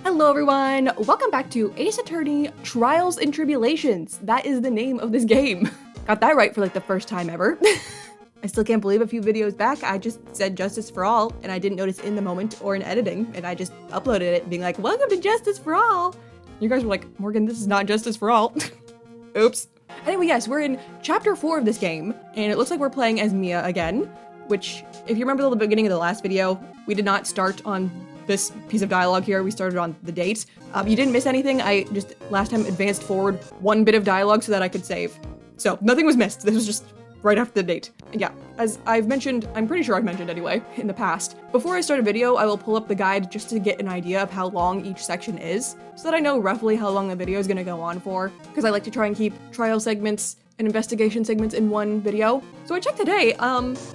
Hello everyone! Welcome back to Ace Attorney Trials and Tribulations. That is the name of this game. Got that right for like the first time ever. I still can't believe a few videos back I just said Justice for All and I didn't notice in the moment or in editing and I just uploaded it being like, welcome to Justice for All! You guys were like, Morgan, this is not Justice for All. Oops. Anyway, yes, we're in chapter 4 of this game and it looks like we're playing as Mia again, which if you remember the beginning of the last video, we did not start on this piece of dialogue here. We started on the date. You didn't miss anything. I just last time advanced forward one bit of dialogue so that I could save. So nothing was missed. This was just right after the date. And yeah, as I've mentioned, I'm pretty sure I've mentioned anyway, in the past. Before I start a video, I will pull up the guide just to get an idea of how long each section is, so that I know roughly how long the video is gonna go on for, because I like to try and keep trial segments and investigation segments in one video. So I checked today,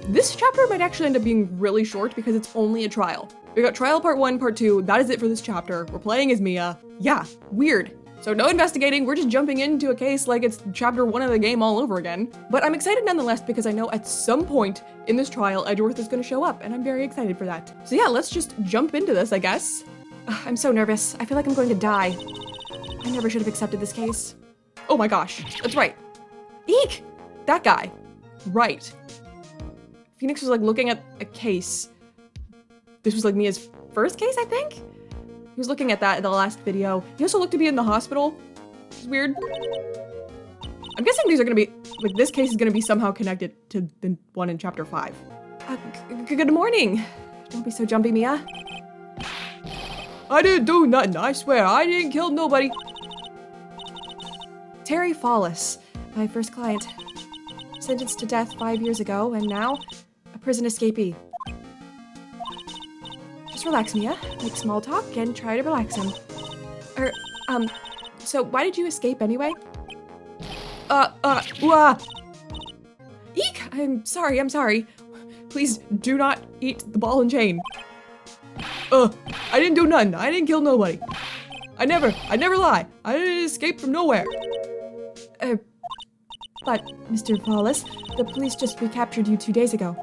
this chapter might actually end up being really short because it's only a trial. We got trial part 1, part 2, that is it for this chapter. We're playing as Mia. Yeah, weird. So no investigating, we're just jumping into a case like it's chapter 1 of the game all over again. But I'm excited nonetheless because I know at some point in this trial, Edgeworth is gonna show up and I'm very excited for that. So yeah, let's just jump into this, I guess. I'm so nervous. I feel like I'm going to die. I never should have accepted this case. Oh my gosh, that's right. Eek! That guy. Right. Phoenix was like looking at a case. This was like Mia's first case, I think? He was looking at that in the last video. He also looked to be in the hospital, which is weird. I'm guessing these are gonna be, like this case is gonna be somehow connected to the one in chapter 5. Good morning. Don't be so jumpy, Mia. I didn't do nothing, I swear. I didn't kill nobody. Terry Follis, my first client. Sentenced to death 5 years ago, and now a prison escapee. Just relax, Mia. Make small talk and try to relax him. So why did you escape anyway? Eek! I'm sorry. Please do not eat the ball and chain. I didn't do nothing. I didn't kill nobody. I never lie. I didn't escape from nowhere. But, Mr. Follis, the police just recaptured you 2 days ago.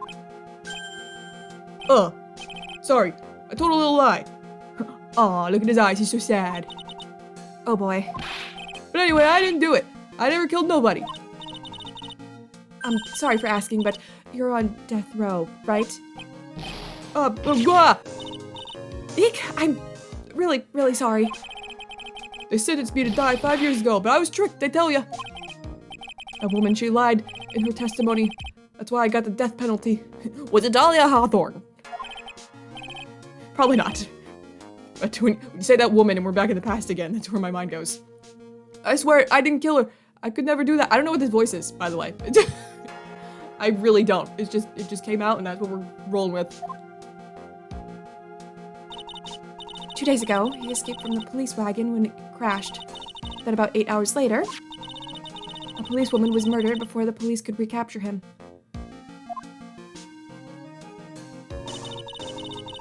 Sorry. I told a little lie. Aw, look at his eyes, he's so sad. Oh boy. But anyway, I didn't do it. I never killed nobody. I'm sorry for asking, but you're on death row, right? Eek, I'm really sorry. They sentenced me to die 5 years ago, but I was tricked, I tell ya. A woman, she lied in her testimony. That's why I got the death penalty. Was it Dahlia Hawthorne? Probably not. But when you say that woman and we're back in the past again, that's where my mind goes. I swear, I didn't kill her. I could never do that. I don't know what this voice is, by the way. I really don't. It just came out and that's what we're rolling with. 2 days ago, he escaped from the police wagon when it crashed. Then about 8 hours later, a policewoman was murdered before the police could recapture him.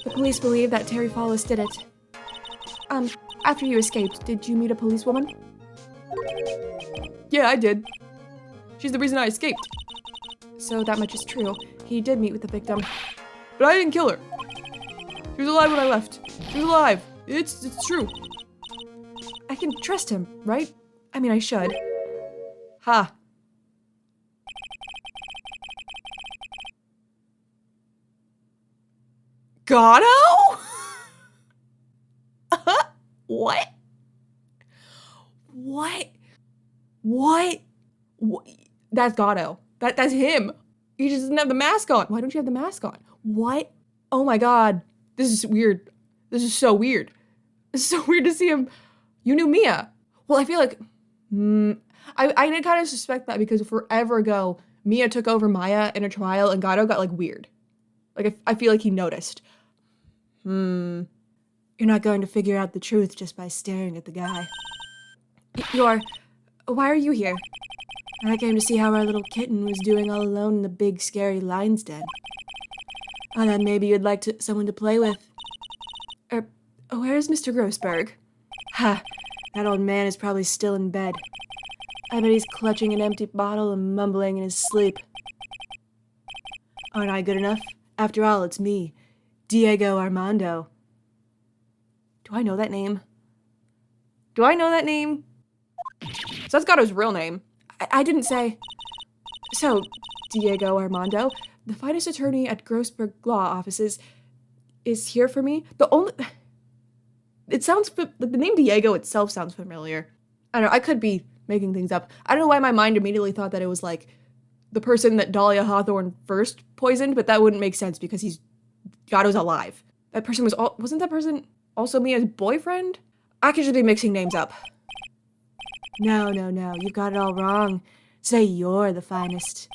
The police believe that Terry Follis did it. After you escaped, did you meet a policewoman? Yeah, I did. She's the reason I escaped. So that much is true. He did meet with the victim. But I didn't kill her. She was alive when I left. She was alive. It's true. I can trust him, right? I mean, I should. Ha. Gatto? What? That's Gatto. That's him. He just doesn't have the mask on. Why don't you have the mask on? What? Oh my god. This is weird. This is so weird. It's so weird to see him. You knew Mia. Well, I feel like... I did kind of suspect that because forever ago, Mia took over Maya in a trial and Gatto got like weird. Like I feel like he noticed. You're not going to figure out the truth just by staring at the guy. Why are you here? I came to see how our little kitten was doing all alone in the big scary lion's den. I thought maybe you'd like someone to play with. Where's Mr. Grossberg? Ha, that old man is probably still in bed. I bet he's clutching an empty bottle and mumbling in his sleep. Aren't I good enough? After all, it's me, Diego Armando. Do I know that name? Do I know that name? So that's Gatto's real name. I didn't say. So, Diego Armando, the finest attorney at Grossberg Law Offices, is here for me. It sounds, like the name Diego itself sounds familiar. I don't know, I could be making things up. I don't know why my mind immediately thought that it was like the person that Dahlia Hawthorne first poisoned, but that wouldn't make sense because Gatto's alive. That person wasn't that person also Mia's boyfriend? I could just be mixing names up. No, you've got it all wrong. Say you're the finest.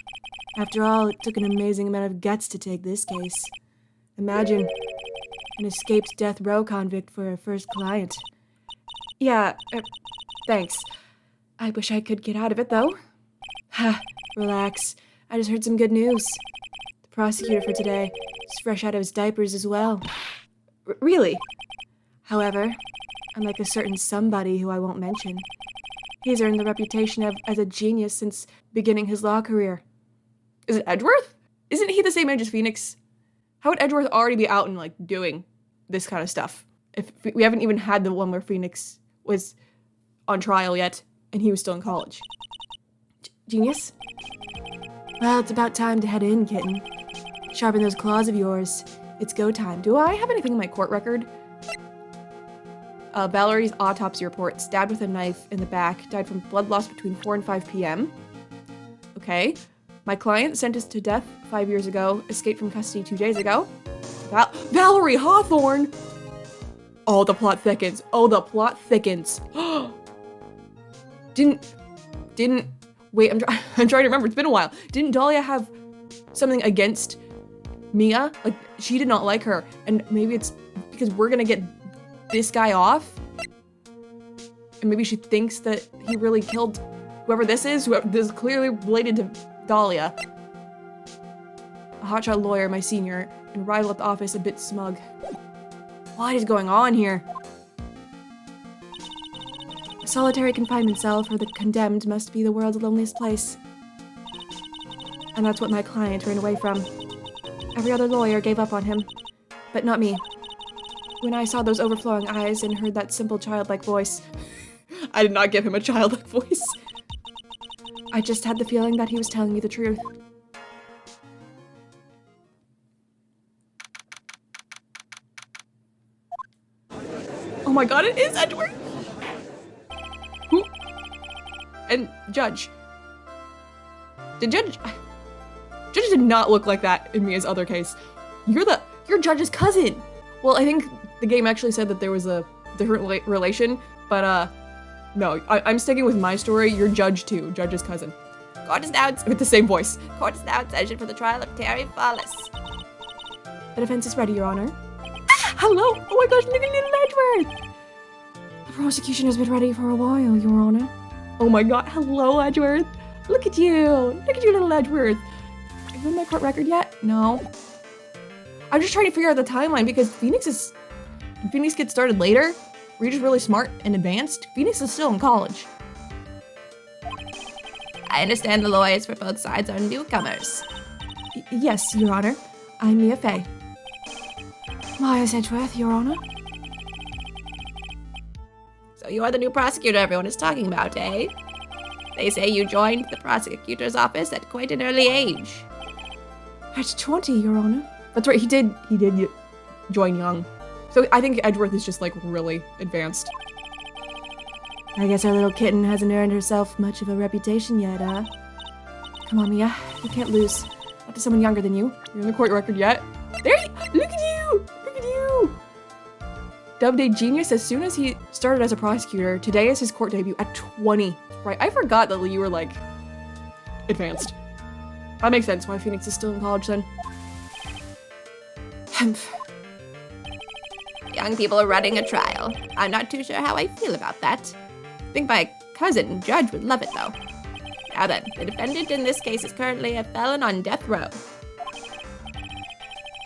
After all, it took an amazing amount of guts to take this case. Imagine an escaped death row convict for a first client. Yeah, thanks. I wish I could get out of it, though. Ha, relax. I just heard some good news. The prosecutor for today is fresh out of his diapers as well. Really? However, unlike a certain somebody who I won't mention, he's earned the reputation as a genius since beginning his law career. Is it Edgeworth? Isn't he the same age as Phoenix? How would Edgeworth already be out and, like, doing this kind of stuff? If we haven't even had the one where Phoenix was on trial yet, and he was still in college. Genius? Well, it's about time to head in, kitten. Sharpen those claws of yours. It's go time. Do I have anything in my court record? Valerie's autopsy report. Stabbed with a knife in the back. Died from blood loss between 4 and 5 p.m. Okay. My client, sentenced to death 5 years ago, escaped from custody 2 days ago. Valerie Hawthorne! Oh, the plot thickens. Oh, the plot thickens. Wait, I'm trying to remember. It's been a while. Didn't Dahlia have something against Mia? Like, she did not like her. And maybe it's because we're gonna get this guy off? And maybe she thinks that he really killed whoever this is. This is clearly related to Dahlia. A hotshot lawyer, my senior, and rival at the office, a bit smug. What is going on here? A solitary confinement cell for the condemned must be the world's loneliest place. And that's what my client ran away from. Every other lawyer gave up on him, but not me. When I saw those overflowing eyes and heard that simple childlike voice, I did not give him a childlike voice. I just had the feeling that he was telling me the truth. Oh my god, it is Edgeworth! Who? And Judge. Judge did not look like that in Mia's other case. You're Judge's cousin! Well, I think the game actually said that there was a different relation, but no, I'm sticking with my story. You're Judge too, Judge's cousin. Court is now with the same voice. Court is now in session for the trial of Terry Fallis. The defense is ready, Your Honor. Ah, hello! Oh my gosh, look at little Edgeworth! The prosecution has been ready for a while, Your Honor. Oh my god, hello, Edgeworth! Look at you! Look at you, little Edgeworth! Are you in my court record yet? No. I'm just trying to figure out the timeline because Phoenix gets started later. Rita's really smart and advanced. Phoenix is still in college. I understand the lawyers for both sides are newcomers. Yes, Your Honor. I'm Mia Fey. Miles Edgeworth, Your Honor. So you are the new prosecutor everyone is talking about, eh? They say you joined the prosecutor's office at quite an early age. At 20, Your Honor. That's right, he did join young. So I think Edgeworth is just like really advanced. I guess our little kitten hasn't earned herself much of a reputation yet, huh? Come on, Mia, you can't lose. Not to someone younger than you. You're in the court record yet? Look at you! Look at you! Dubbed a genius as soon as he started as a prosecutor, today is his court debut at 20. Right, I forgot that you were like advanced. That makes sense why Phoenix is still in college then. Young people are running a trial. I'm not too sure how I feel about that. I think my cousin, Judge, would love it though. Now then, the defendant in this case is currently a felon on death row.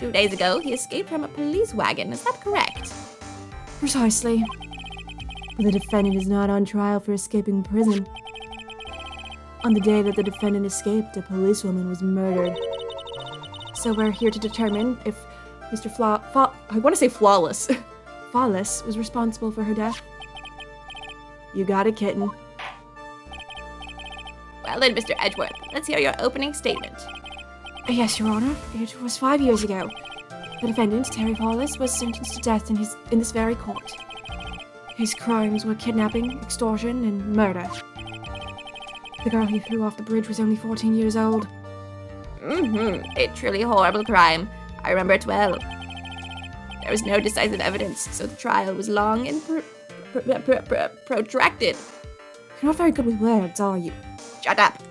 2 days ago, he escaped from a police wagon, is that correct? Precisely. But the defendant is not on trial for escaping prison. On the day that the defendant escaped, a policewoman was murdered. So we're here to determine if Mr. I want to say Flawless. Fallis was responsible for her death. You got it, kitten. Well then, Mr. Edgeworth, let's hear your opening statement. Yes, Your Honor. It was 5 years ago. The defendant, Terry Paulus, was sentenced to death in this very court. His crimes were kidnapping, extortion, and murder. The girl he threw off the bridge was only 14 years old. A truly horrible crime. I remember it well. There was no decisive evidence, so the trial was long and protracted. You're not very good with words, are you? Shut up.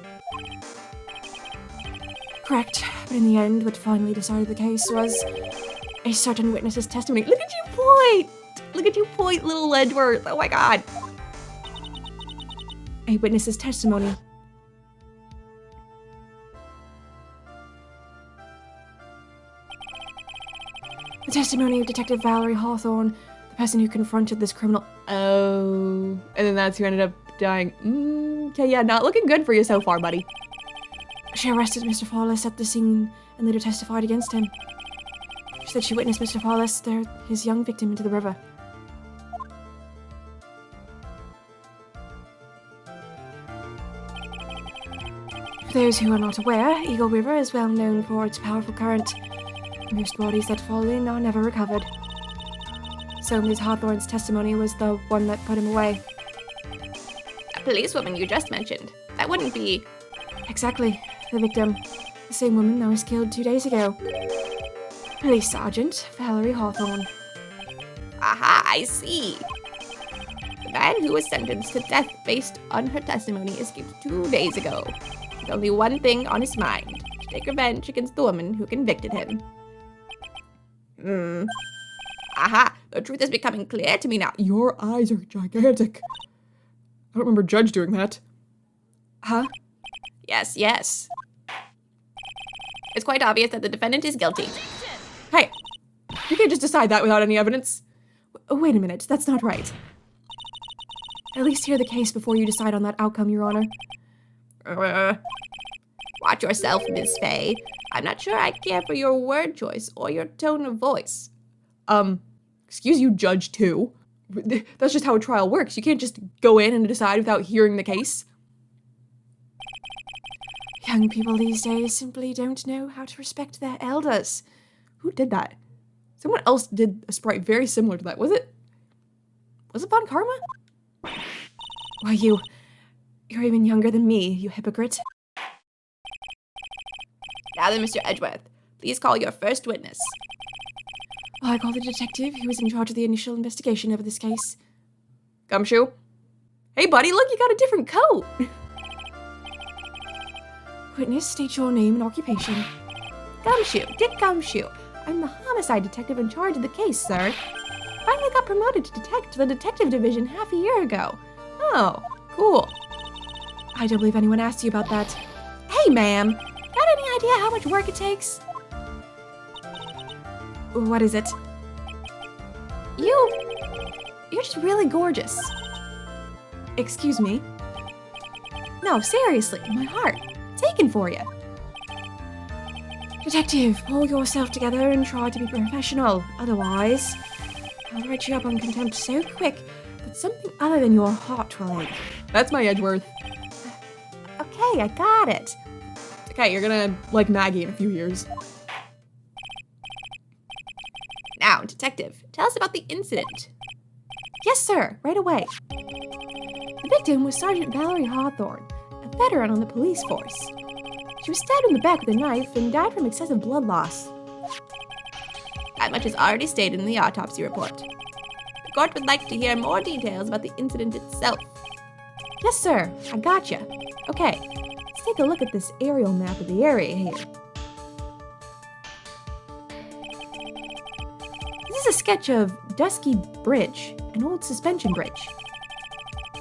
Correct. But in the end, what finally decided the case was a certain witness's testimony. Look at you point! Look at you point, little Edgeworth. Oh my god. A witness's testimony. The testimony of Detective Valerie Hawthorne, the person who confronted this criminal. Oh. And then that's who ended up dying. Okay, yeah, not looking good for you so far, buddy. She arrested Mr. Paulus at the scene and later testified against him. She said she witnessed Mr. Paulus throw his young victim into the river. For those who are not aware, Eagle River is well known for its powerful current. Most bodies that fall in are never recovered. So Ms. Hawthorne's testimony was the one that put him away. A policewoman you just mentioned. That wouldn't be... Exactly. The victim. The same woman that was killed 2 days ago. Police Sergeant Valerie Hawthorne. Aha, I see. The man who was sentenced to death based on her testimony escaped 2 days ago. With only one thing on his mind. To take revenge against the woman who convicted him. Aha, the truth is becoming clear to me now. Your eyes are gigantic. I don't remember Judge doing that. Huh? Yes. It's quite obvious that the defendant is guilty. Hey, you can't just decide that without any evidence. Wait a minute, that's not right. At least hear the case before you decide on that outcome, Your Honor. Watch yourself, Miss Fay. I'm not sure I care for your word choice or your tone of voice. Excuse you, Judge 2. That's just how a trial works. You can't just go in and decide without hearing the case. Young people these days simply don't know how to respect their elders. Who did that? Someone else did a sprite very similar to that. Was it Von Karma? Why, you're even younger than me, you hypocrite. Now then, Mr. Edgeworth, please call your first witness. I call the detective who was in charge of the initial investigation of this case. Gumshoe? Hey, buddy, look, you got a different coat. Witness, state your name and occupation. Gumshoe, Dick Gumshoe. I'm the homicide detective in charge of the case, sir. Finally got promoted to the detective division half a year ago. Oh, cool. I don't believe anyone asked you about that. Hey, ma'am, got any idea how much work it takes? What is it? You're just really gorgeous. Excuse me? No, seriously, my heart. Taken for you. Detective, pull yourself together and try to be professional. Otherwise, I'll write you up on contempt so quick that something other than your heart will ache. That's my Edgeworth. Okay, I got it. Okay, you're gonna like Maggie in a few years. Now, detective, tell us about the incident. Yes, sir, right away. The victim was Sergeant Valerie Hawthorne, a veteran on the police force. She was stabbed in the back with a knife and died from excessive blood loss. That much is already stated in the autopsy report. The court would like to hear more details about the incident itself. Yes, sir, I gotcha. Okay, let's take a look at this aerial map of the area here. This is a sketch of Dusky Bridge, an old suspension bridge.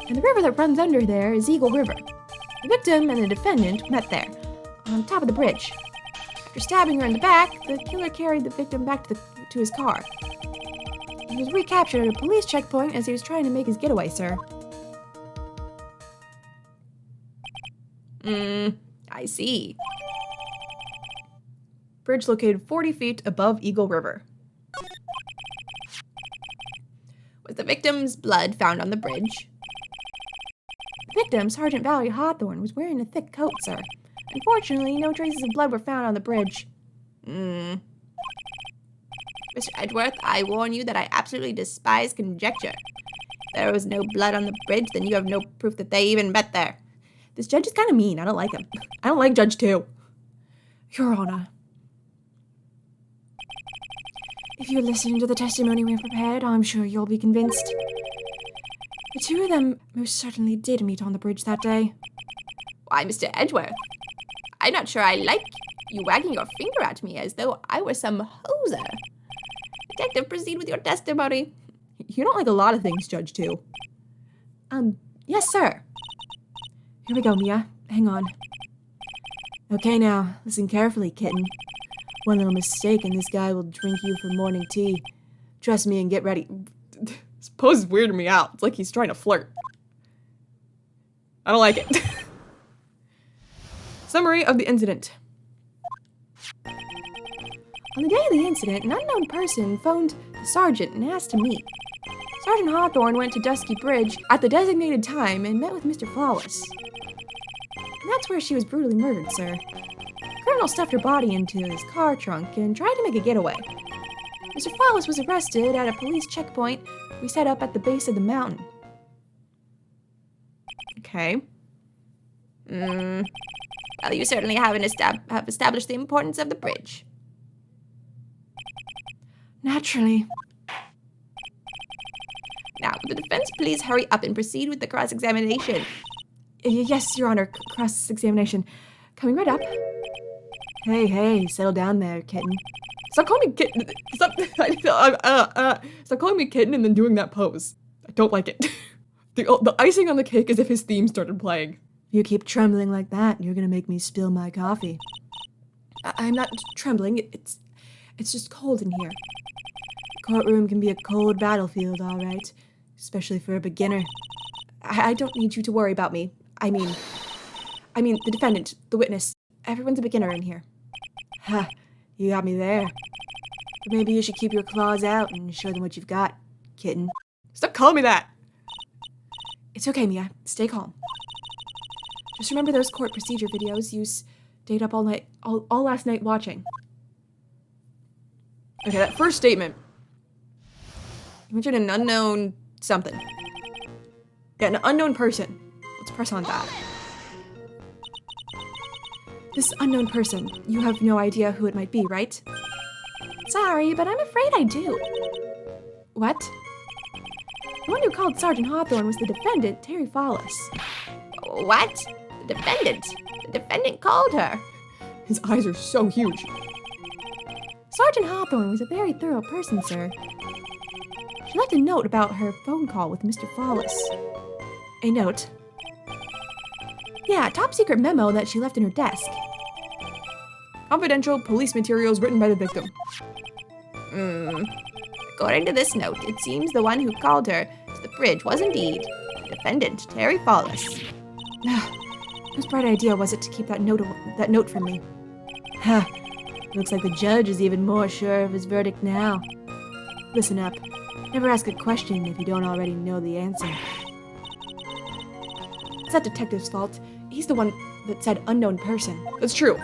And the river that runs under there is Eagle River. The victim and the defendant met there, on top of the bridge. After stabbing her in the back, the killer carried the victim back to his car. He was recaptured at a police checkpoint as he was trying to make his getaway, sir. I see. Bridge located 40 feet above Eagle River. Was the victim's blood found on the bridge? Victim, Sergeant Valerie Hawthorne, was wearing a thick coat, sir. Unfortunately, no traces of blood were found on the bridge. Mr. Edgeworth, I warn you that I absolutely despise conjecture. If there was no blood on the bridge, then you have no proof that they even met there. This judge is kind of mean. I don't like him. I don't like Judge 2. Your Honor. If you're listening to the testimony we've prepared, I'm sure you'll be convinced. The two of them most certainly did meet on the bridge that day. Why, Mr. Edgeworth, I'm not sure I like you wagging your finger at me as though I were some hoser. Detective, proceed with your testimony. You don't like a lot of things, Judge 2. Yes, sir. Here we go, Mia. Hang on. Okay, now, listen carefully, kitten. One little mistake and this guy will drink you for morning tea. Trust me and get ready. This pose is weirding me out. It's like he's trying to flirt. I don't like it. Summary of the incident. On the day of the incident, an unknown person phoned the sergeant and asked to meet. Sergeant Hawthorne went to Dusky Bridge at the designated time and met with Mr. Flawless. And that's where she was brutally murdered, sir. The colonel stuffed her body into his car trunk and tried to make a getaway. Mr. Flawless was arrested at a police checkpoint we set up at the base of the mountain. Okay. Well, you certainly have established the importance of the bridge. Naturally. Now, would the defense please hurry up and proceed with the cross-examination? Yes, Your Honor. Cross-examination. Coming right up. Hey, settle down there, kitten. Stop calling me kitten. Stop calling me kitten and then doing that pose. I don't like it. The icing on the cake is if his theme started playing. If you keep trembling like that, you're gonna make me spill my coffee. I'm not trembling. It's just cold in here. The courtroom can be a cold battlefield, all right. Especially for a beginner. I don't need you to worry about me. I mean, the defendant, the witness. Everyone's a beginner in here. Ha, you got me there. But maybe you should keep your claws out and show them what you've got, kitten. Stop calling me that! It's okay, Mia. Stay calm. Just remember those court procedure videos you stayed up all night, all last night watching. Okay, that first statement. You mentioned an unknown something. Yeah, an unknown person. Let's press on that. This unknown person, you have no idea who it might be, right? Sorry, but I'm afraid I do. What? The one who called Sergeant Hawthorne was the defendant, Terry Follis. What? The defendant? The defendant called her. His eyes are so huge. Sergeant Hawthorne was a very thorough person, sir. She left a note about her phone call with Mr. Follis. A note? Yeah, a top secret memo that she left in her desk. Confidential police materials written by the victim. According to this note, it seems the one who called her to the bridge was indeed the defendant, Terry Follis. Whose bright idea was it to keep that note from me? Ha! Looks like the judge is even more sure of his verdict now. Listen up. Never ask a question if you don't already know the answer. It's that detective's fault. He's the one that said unknown person. That's true.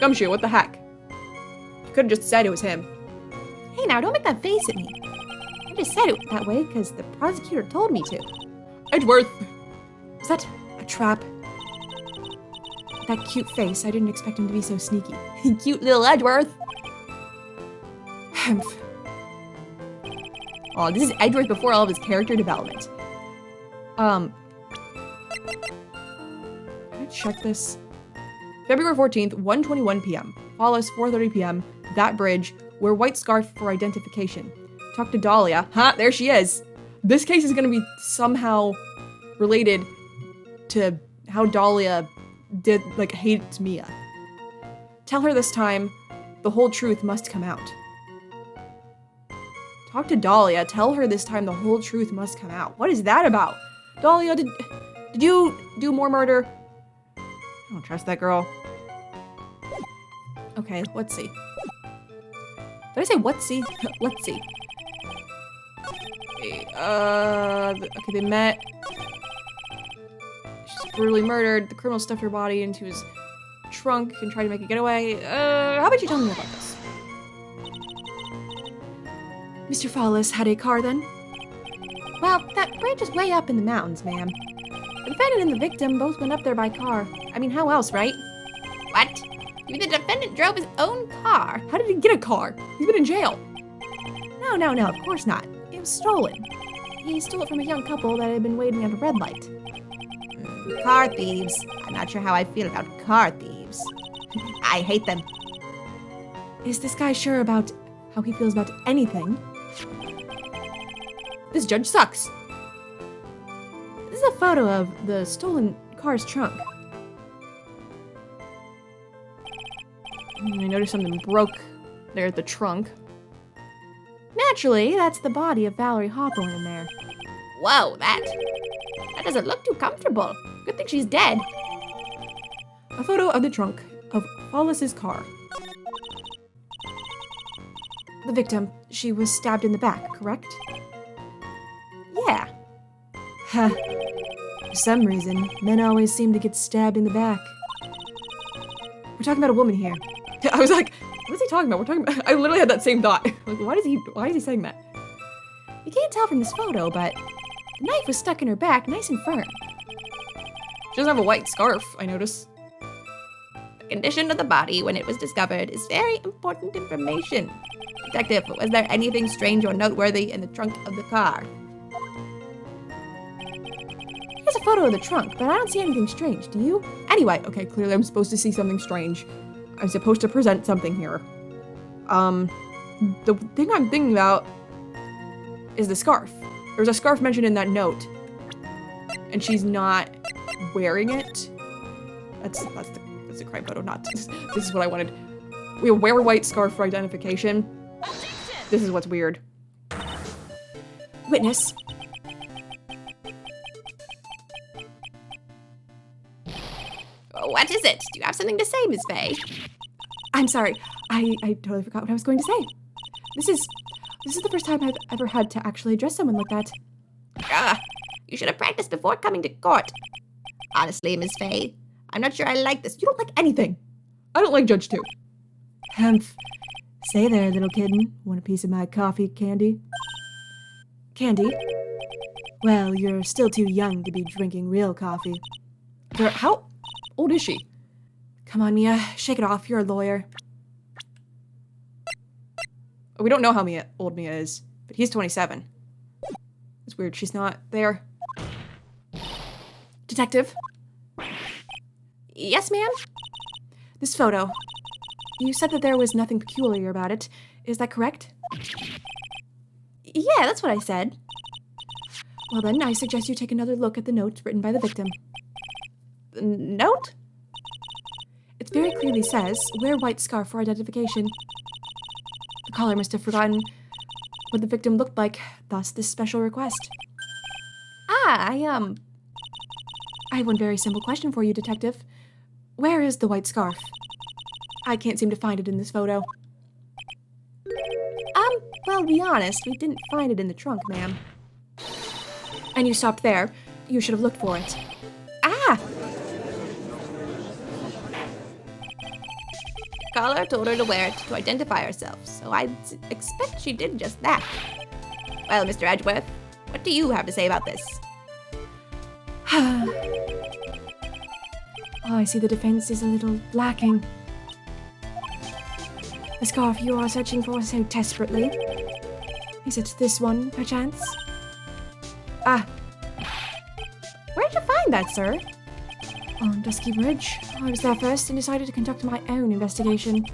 Gumshoe, what the heck? You could have just said it was him. Hey now, don't make that face at me. I just said it that way because the prosecutor told me to. Edgeworth! Is that a trap? That cute face, I didn't expect him to be so sneaky. Cute little Edgeworth! Humph. Oh, this is Edgeworth before all of his character development. Can I check this? February 14th, 1:21 p.m. Follis, 4:30 p.m. That bridge. Wear white scarf for identification. Talk to Dahlia. There she is. This case is gonna be somehow related to how Dahlia hates Mia. Tell her this time the whole truth must come out. Talk to Dahlia. Tell her this time the whole truth must come out. What is that about? Dahlia, did you do more murder? I don't trust that girl. Okay, let's see. Did I say let's see? Let's see. Okay, they met. brutally murdered. The criminal stuffed her body into his trunk and tried to make a getaway. How about you tell me more about this? Mr. Fawless had a car then? Well, that ranch is way up in the mountains, ma'am. The defendant and the victim both went up there by car. I mean, how else, right? What? You mean the defendant drove his own car? How did he get a car? He's been in jail. No, of course not. It was stolen. He stole it from a young couple that had been waiting at a red light. Car thieves. I'm not sure how I feel about car thieves. I hate them. Is this guy sure about how he feels about anything? This judge sucks. This is a photo of the stolen car's trunk. I noticed something broke there at the trunk. Naturally, that's the body of Valerie Hawthorne in there. Whoa, that doesn't look too comfortable. Good thing she's dead. A photo of the trunk of Fawless's car. The victim, she was stabbed in the back, correct? Yeah. Ha. For some reason, men always seem to get stabbed in the back. We're talking about a woman here. I was like, what is he talking about? We're talking about. I literally had that same thought. Like, why is he saying that? You can't tell from this photo, but the knife was stuck in her back, nice and firm. She doesn't have a white scarf, I notice. The condition of the body when it was discovered is very important information. Detective, was there anything strange or noteworthy in the trunk of the car? Here's a photo of the trunk, but I don't see anything strange, do you? Anyway, okay, clearly I'm supposed to see something strange. I'm supposed to present something here. The thing I'm thinking about is the scarf. There's a scarf mentioned in that note, and she's not wearing it. That's the crime photo, not this is what I wanted. We wear white scarf for identification. This is what's weird. Witness. What is it? Do you have something to say, Miss Faye? I'm sorry. I totally forgot what I was going to say. This is the first time I've ever had to actually address someone like that. You should have practiced before coming to court. Honestly, Miss Faye, I'm not sure I like this. You don't like anything. I don't like Judge 2. Humph. Say there, little kitten. Want a piece of my coffee candy? Candy? Well, you're still too young to be drinking real coffee. How old is she? Come on, Mia. Shake it off. You're a lawyer. We don't know how old Mia is, but he's 27. It's weird. She's not there. Detective? Yes, ma'am? This photo. You said that there was nothing peculiar about it. Is that correct? Yeah, that's what I said. Well then, I suggest you take another look at the note written by the victim. The note? It very clearly says, wear white scarf for identification. The caller must have forgotten what the victim looked like, thus this special request. I have one very simple question for you, Detective. Where is the white scarf? I can't seem to find it in this photo. Well, to be honest, we didn't find it in the trunk, ma'am. And you stopped there. You should have looked for it. The caller told her to wear it to identify herself, so I expect she did just that. Well, Mr. Edgeworth, what do you have to say about this? Oh, I see the defense is a little lacking. The scarf you are searching for so desperately. Is it this one, perchance? Where'd you find that, sir? On Dusky Bridge. I was there first and decided to conduct my own investigation.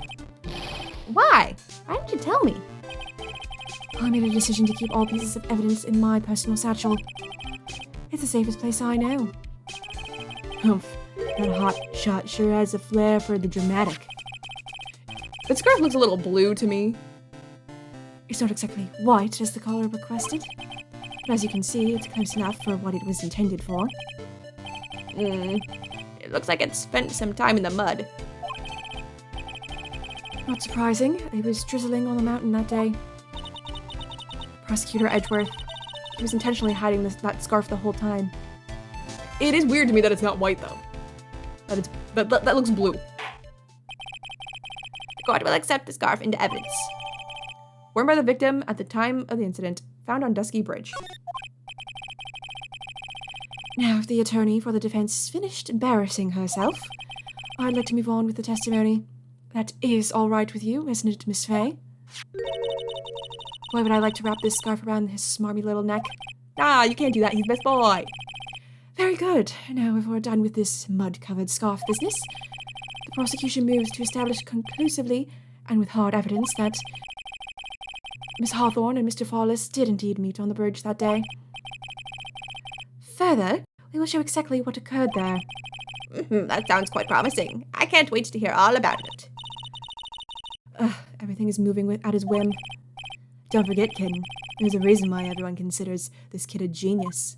Why? Why didn't you tell me? I made a decision to keep all pieces of evidence in my personal satchel. It's the safest place I know. Humph. That hot shot sure has a flair for the dramatic. That scarf looks a little blue to me. It's not exactly white as the caller requested, but as you can see, it's close enough for what it was intended for. It looks like it spent some time in the mud. Not surprising. It was drizzling on the mountain that day. Prosecutor Edgeworth. He was intentionally hiding that scarf the whole time. It is weird to me that it's not white though. That looks blue. The court will accept the scarf into evidence. Worn by the victim at the time of the incident, found on Dusky Bridge. Now, if the attorney for the defense is finished embarrassing herself, I'd like to move on with the testimony. That is all right with you, isn't it, Miss Fay? Boy, would I like to wrap this scarf around his smarmy little neck. Ah, you can't do that. He's best boy. Very good. Now, if we're done with this mud-covered scarf business, the prosecution moves to establish conclusively and with hard evidence that Miss Hawthorne and Mr. Fawless did indeed meet on the bridge that day. Further, we will show exactly what occurred there. That sounds quite promising. I can't wait to hear all about it. Everything is moving at his whim. Don't forget, kitten, there's a reason why everyone considers this kid a genius.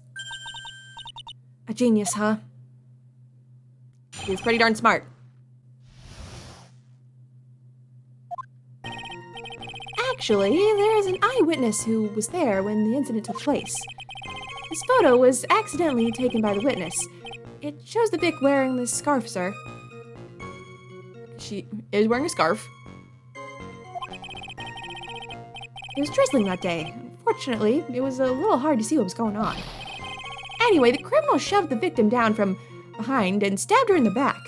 A genius, huh? He's pretty darn smart. Actually, there is an eyewitness who was there when the incident took place. This photo was accidentally taken by the witness. It shows the Vic wearing this scarf, sir. She is wearing a scarf. It was drizzling that day. Unfortunately, it was a little hard to see what was going on. Anyway, the criminal shoved the victim down from behind and stabbed her in the back.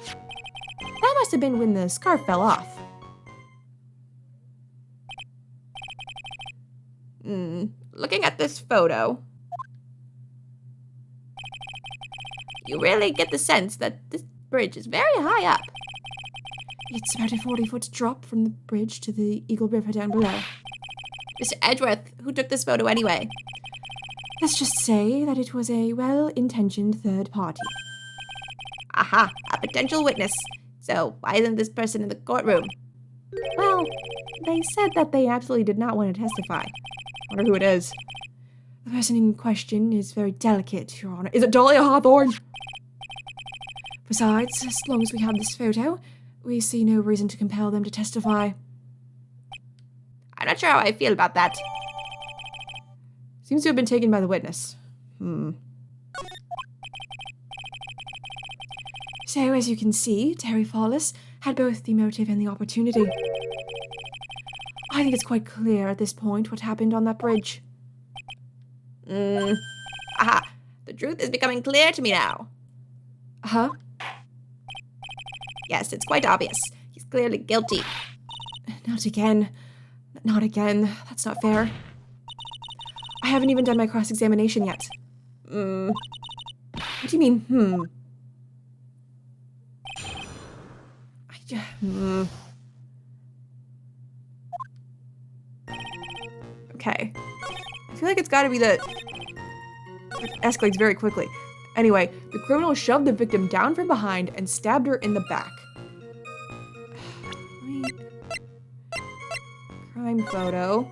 That must have been when the scarf fell off. Looking at this photo, you really get the sense that this bridge is very high up. It's about a 40-foot drop from the bridge to the Eagle River down below. Mr. Edgeworth, who took this photo anyway? Let's just say that it was a well-intentioned third party. Aha, a potential witness. So why isn't this person in the courtroom? Well, they said that they absolutely did not want to testify. I wonder who it is. The person in question is very delicate, Your Honor. Is it Dahlia Hawthorne? Besides, as long as we have this photo, we see no reason to compel them to testify. I'm not sure how I feel about that. Seems to have been taken by the witness. So, as you can see, Terry Fawless had both the motive and the opportunity. I think it's quite clear at this point what happened on that bridge. Aha, the truth is becoming clear to me now. Huh? Yes, it's quite obvious. He's clearly guilty. Not again. Not again. That's not fair. I haven't even done my cross-examination yet. What do you mean, Okay. I feel like it's gotta be that it escalates very quickly. Anyway, the criminal shoved the victim down from behind and stabbed her in the back. Crime photo.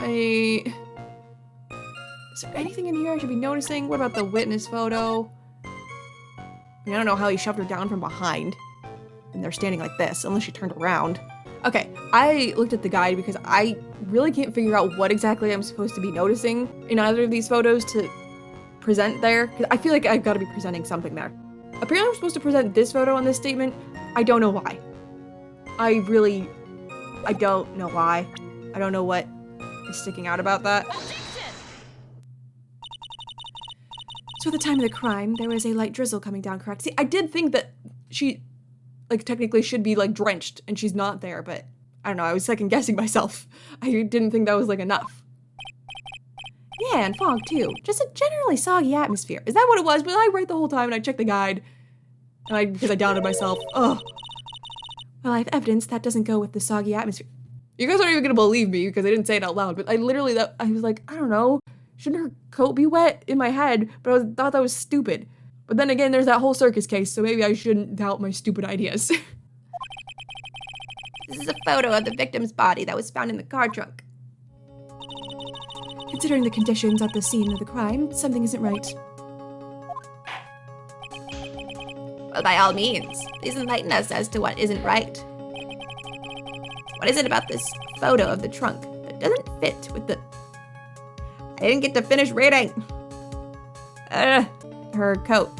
Is there anything in here I should be noticing? What about the witness photo? I don't know how he shoved her down from behind. And they're standing like this, unless she turned around. Okay, I looked at the guide because I really can't figure out what exactly I'm supposed to be noticing in either of these photos to present there. Because I feel like I've got to be presenting something there. Apparently I'm supposed to present this photo on this statement. I don't know why. I don't know why. I don't know what is sticking out about that. So at the time of the crime, there was a light drizzle coming down, correct? See, I did think that she, technically should be, drenched, and she's not there, but I don't know, I was second-guessing myself. I didn't think that was, enough. Yeah, and fog, too. Just a generally soggy atmosphere. Is that what it was? Was I right the whole time and I checked the guide? Because I doubted myself. Ugh. Well, I have evidence that doesn't go with the soggy atmosphere. You guys aren't even gonna believe me because I didn't say it out loud, but I was like, I don't know. Shouldn't her coat be wet in my head? But I thought that was stupid. But then again, there's that whole circus case, so maybe I shouldn't doubt my stupid ideas. This is a photo of the victim's body that was found in the car trunk. Considering the conditions at the scene of the crime, something isn't right. Well, by all means, please enlighten us as to what isn't right. What is it about this photo of the trunk that doesn't fit with the... didn't get to finish reading. Her coat.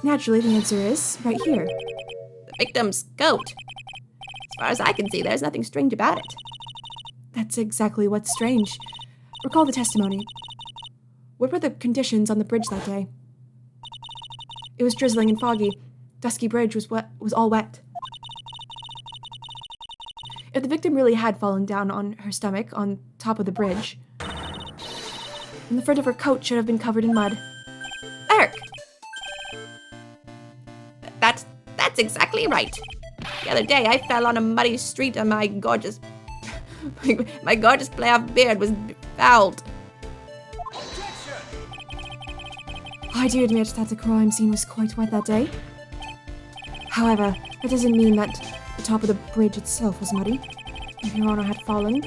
Naturally, the answer is right here. The victim's coat. As far as I can see, there's nothing strange about it. That's exactly what's strange. Recall the testimony. What were the conditions on the bridge that day? It was drizzling and foggy. Dusky bridge was all wet. If the victim really had fallen down on her stomach on top of the bridge, then the front of her coat should have been covered in mud. Eric! That's exactly right. The other day, I fell on a muddy street and my gorgeous playoff beard was fouled. I do admit that the crime scene was quite wet that day. However, that doesn't mean that the top of the bridge itself was muddy. If Your Honor had fallen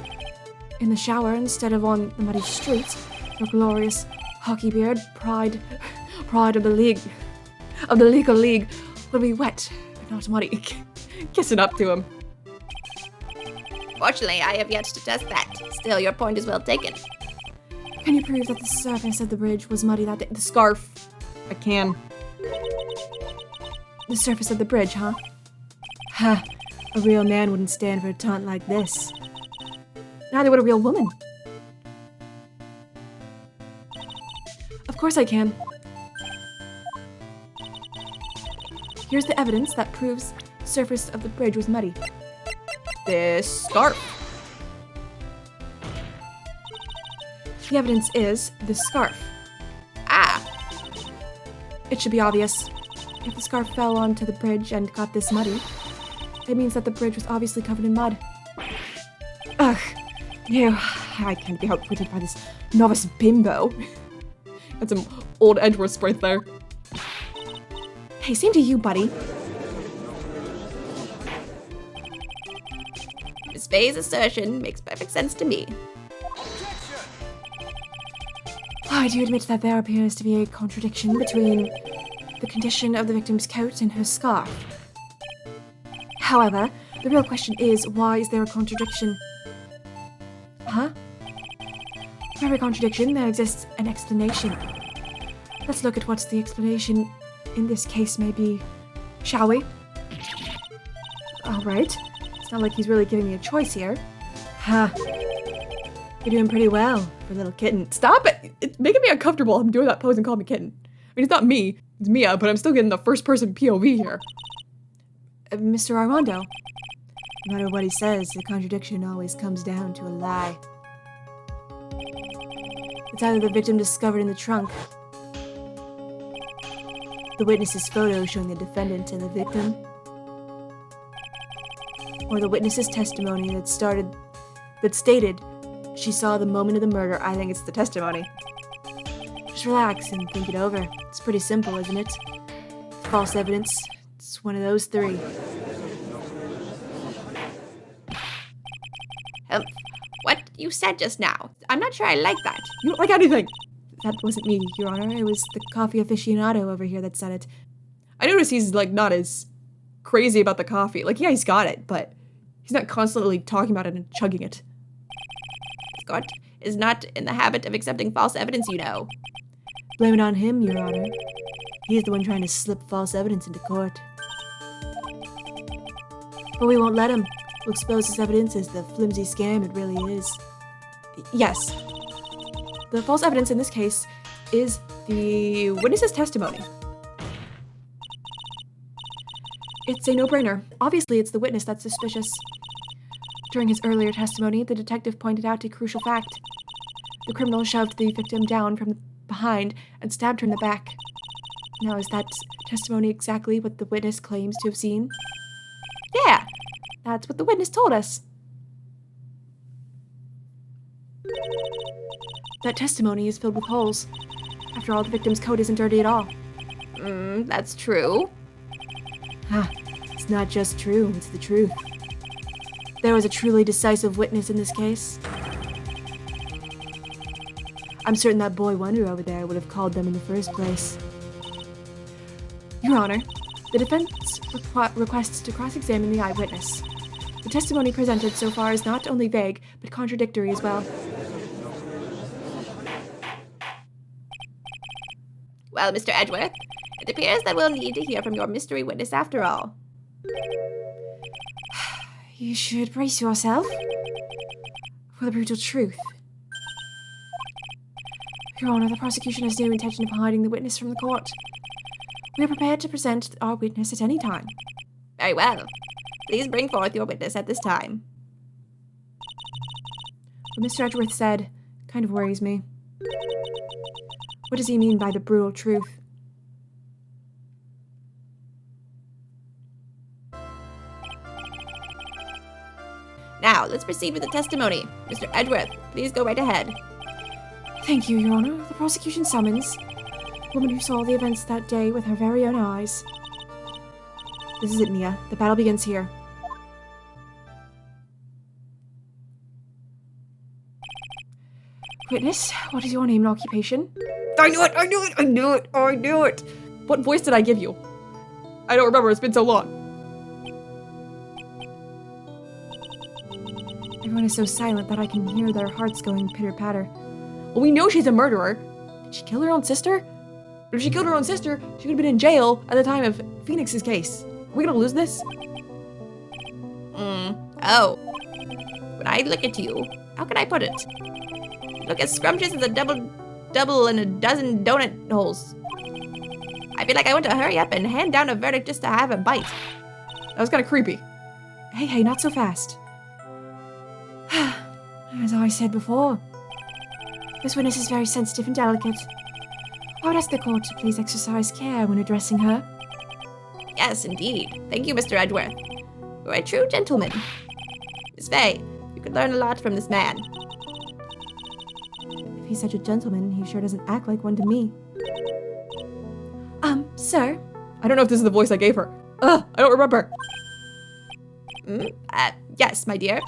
in the shower instead of on the muddy street, your glorious hockey beard, pride of the legal league, would be wet and not muddy. Kissing up to him. Fortunately, I have yet to test that. Still, your point is well taken. Can you prove that the surface of the bridge was muddy that day? The scarf. I can. The surface of the bridge, huh? Ha! A real man wouldn't stand for a taunt like this. Neither would a real woman. Of course I can. Here's the evidence that proves the surface of the bridge was muddy. This scarf. The evidence is this scarf. Ah, It should be obvious. If the scarf fell onto the bridge and got this muddy, it means that the bridge was obviously covered in mud. Ugh. Ew. I can't be outwitted by this novice bimbo. That's some old Edgeworth right there. Hey, same to you, buddy. Miss Faye's assertion makes perfect sense to me. I do admit that there appears to be a contradiction between the condition of the victim's coat and her scarf. However, the real question is, why is there a contradiction? Huh? For every contradiction, there exists an explanation. Let's look at what the explanation in this case may be, shall we? Alright. It's not like he's really giving me a choice here. Ha. You're doing pretty well for a little kitten. Stop it! It's making me uncomfortable. I'm doing that pose and calling me kitten. I mean, it's not me. It's Mia, but I'm still getting the first person POV here. Mr. Armando. No matter what he says, the contradiction always comes down to a lie. It's either the victim discovered in the trunk, the witness's photo showing the defendant and the victim, or the witness's testimony that stated she saw the moment of the murder. I think it's the testimony. Just relax and think it over. It's pretty simple, isn't it? False evidence. It's one of those three. What you said just now, I'm not sure I like that. You don't like anything. That wasn't me, Your Honor. It was the coffee aficionado over here that said it. I notice he's like not as crazy about the coffee. Like, yeah, he's got it, but he's not constantly talking about it and chugging it. Scott is not in the habit of accepting false evidence, you know. Blame it on him, Your Honor. He's the one trying to slip false evidence into court. But we won't let him. We'll expose this evidence as the flimsy scam it really is. Yes. The false evidence in this case is the witness's testimony. It's a no-brainer. Obviously, it's the witness that's suspicious. During his earlier testimony, the detective pointed out a crucial fact. The criminal shoved the victim down from behind and stabbed her in the back. Now, is that testimony exactly what the witness claims to have seen? Yeah, that's what the witness told us. That testimony is filled with holes. After all, the victim's coat isn't dirty at all. That's true. It's not just true, it's the truth. There was a truly decisive witness in this case. I'm certain that boy wonder over there would have called them in the first place. Your Honor, the defense requests to cross-examine the eyewitness. The testimony presented so far is not only vague, but contradictory as well. Well, Mr. Edgeworth, it appears that we'll need to hear from your mystery witness after all. You should brace yourself for the brutal truth. Your Honor, the prosecution has no intention of hiding the witness from the court. We are prepared to present our witness at any time. Very well. Please bring forth your witness at this time. What Mr. Edgeworth said kind of worries me. What does he mean by the brutal truth? Now, let's proceed with the testimony. Mr. Edgeworth, please go right ahead. Thank you, Your Honor. The prosecution summons a woman who saw the events that day with her very own eyes. This is it, Mia. The battle begins here. Witness, what is your name and occupation? I knew it! I knew it! I knew it! I knew it! What voice did I give you? I don't remember. It's been so long. Everyone is so silent that I can hear their hearts going pitter-patter. Well, we know she's a murderer. Did she kill her own sister? But if she killed her own sister, she could have been in jail at the time of Phoenix's case. Are we gonna lose this? Oh. When I look at you, how can I put it? You look as scrumptious as a double in a dozen donut holes. I feel like I want to hurry up and hand down a verdict just to have a bite. That was kind of creepy. Hey, not so fast. As I said before, this witness is very sensitive and delicate. I would ask the court to please exercise care when addressing her. Yes, indeed. Thank you, Mr. Edgeworth. You're a true gentleman. Miss Fay, you could learn a lot from this man. If he's such a gentleman, he sure doesn't act like one to me. Sir? I don't know if this is the voice I gave her. I don't remember. Yes, my dear.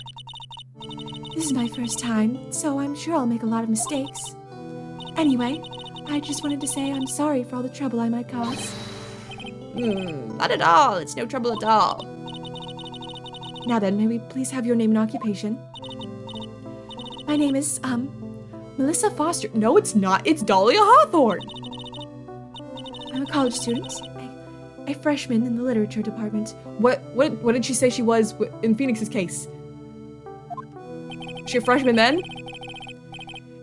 This is my first time, so I'm sure I'll make a lot of mistakes. Anyway, I just wanted to say I'm sorry for all the trouble I might cause. Not at all. It's no trouble at all. Now then, may we please have your name and occupation? My name is, Melissa Foster. No, it's not. It's Dahlia Hawthorne. I'm a college student, a freshman in the literature department. What did she say she was in Phoenix's case? Is she a freshman then?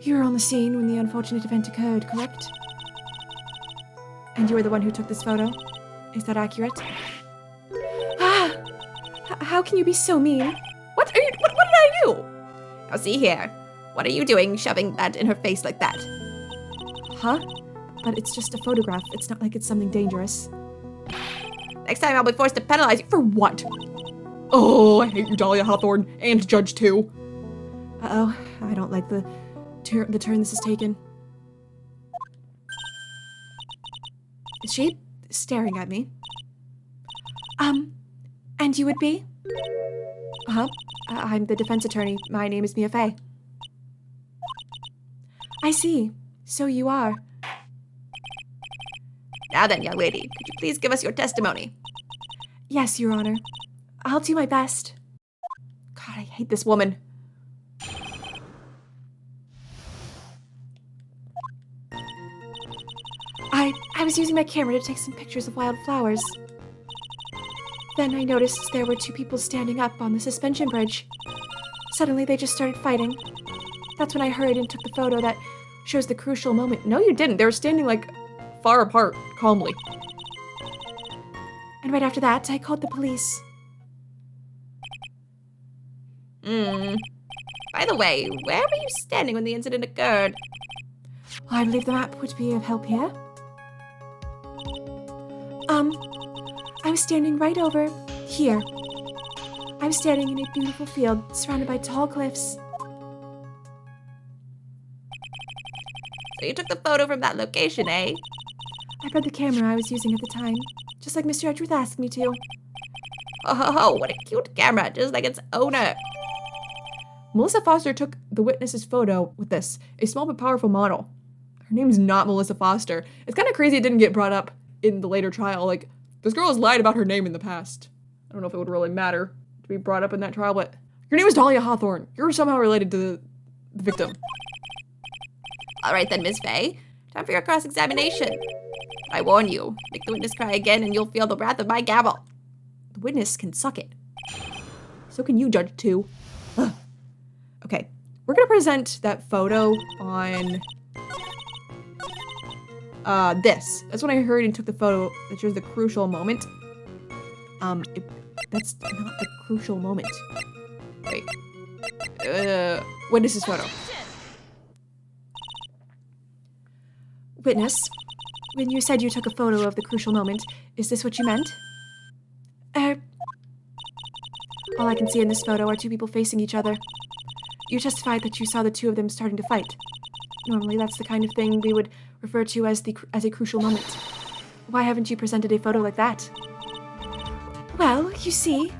You were on the scene when the unfortunate event occurred, correct? And you were the one who took this photo? Is that accurate? How can you be so mean? What did I do? Now see here. What are you doing shoving that in her face like that? Huh? But it's just a photograph. It's not like it's something dangerous. Next time I'll be forced to penalize you. For what? Oh, I hate you, Dahlia Hawthorne, and Judge too. Uh-oh, I don't like the turn this has taken. Is she staring at me? And you would be? Uh-huh. I'm the defense attorney. My name is Mia Fay. I see. So you are. Now then, young lady, could you please give us your testimony? Yes, Your Honor. I'll do my best. God, I hate this woman. I was using my camera to take some pictures of wild flowers. Then I noticed there were two people standing up on the suspension bridge. Suddenly, they just started fighting. That's when I hurried and took the photo that shows the crucial moment. No, you didn't. They were standing, like, far apart, calmly. And right after that, I called the police. By the way, where were you standing when the incident occurred? I believe the map would be of help here. I was standing right over here. I was standing in a beautiful field surrounded by tall cliffs. So you took the photo from that location, eh? I brought the camera I was using at the time, just like Mr. Edgeworth asked me to. Oh, what a cute camera, just like its owner. Melissa Foster took the witness's photo with this, a small but powerful model. Her name's not Melissa Foster. It's kind of crazy it didn't get brought up in the later trial. Like, this girl has lied about her name in the past. I don't know if it would really matter. to be brought up in that trial, but your name is Dahlia Hawthorne. You're somehow related to the victim. All right then, Miss Faye. Time for your cross-examination. I warn you, make the witness cry again and you'll feel the wrath of my gavel. The witness can suck it. So can you, Judge 2. Ugh. Okay, we're gonna present that photo on this. That's when I heard and took the photo that shows the crucial moment. That's not the crucial moment. Wait. Witness's photo. Witness, when you said you took a photo of the crucial moment, is this what you meant? All I can see in this photo are two people facing each other. You testified that you saw the two of them starting to fight. Normally, that's the kind of thing we would refer to as a crucial moment. Why haven't you presented a photo like that? Well, you see,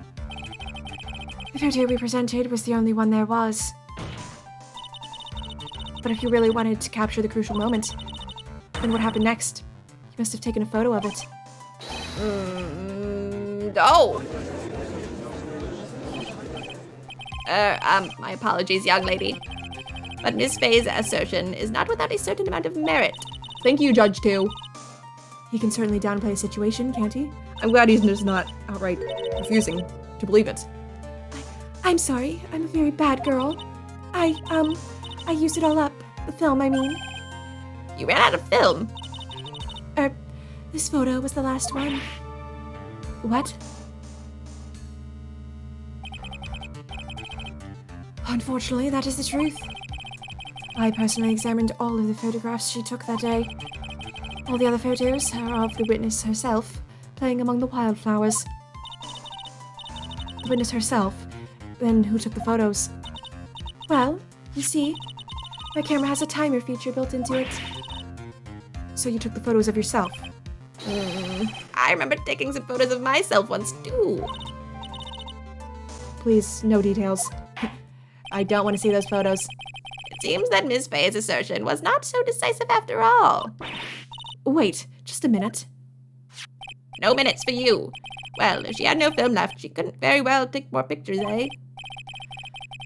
the photo we presented was the only one there was. But if you really wanted to capture the crucial moment, then what happened next? You must have taken a photo of it. No. My apologies, young lady. But Miss Faye's assertion is not without a certain amount of merit. Thank you, Judge 2. He can certainly downplay a situation, can't he? I'm glad he's just not outright refusing to believe it. I'm sorry. I'm a very bad girl. I used it all up. The film, I mean. You ran out of film. This photo was the last one. What? Unfortunately, that is the truth. I personally examined all of the photographs she took that day. All the other photos are of the witness herself, playing among the wildflowers. The witness herself? Then who took the photos? Well, you see, my camera has a timer feature built into it. So you took the photos of yourself? I remember taking some photos of myself once, too. Please, no details. I don't want to see those photos. It seems that Miss Faye's assertion was not so decisive after all. Wait, just a minute. No minutes for you. Well, if she had no film left, she couldn't very well take more pictures, eh?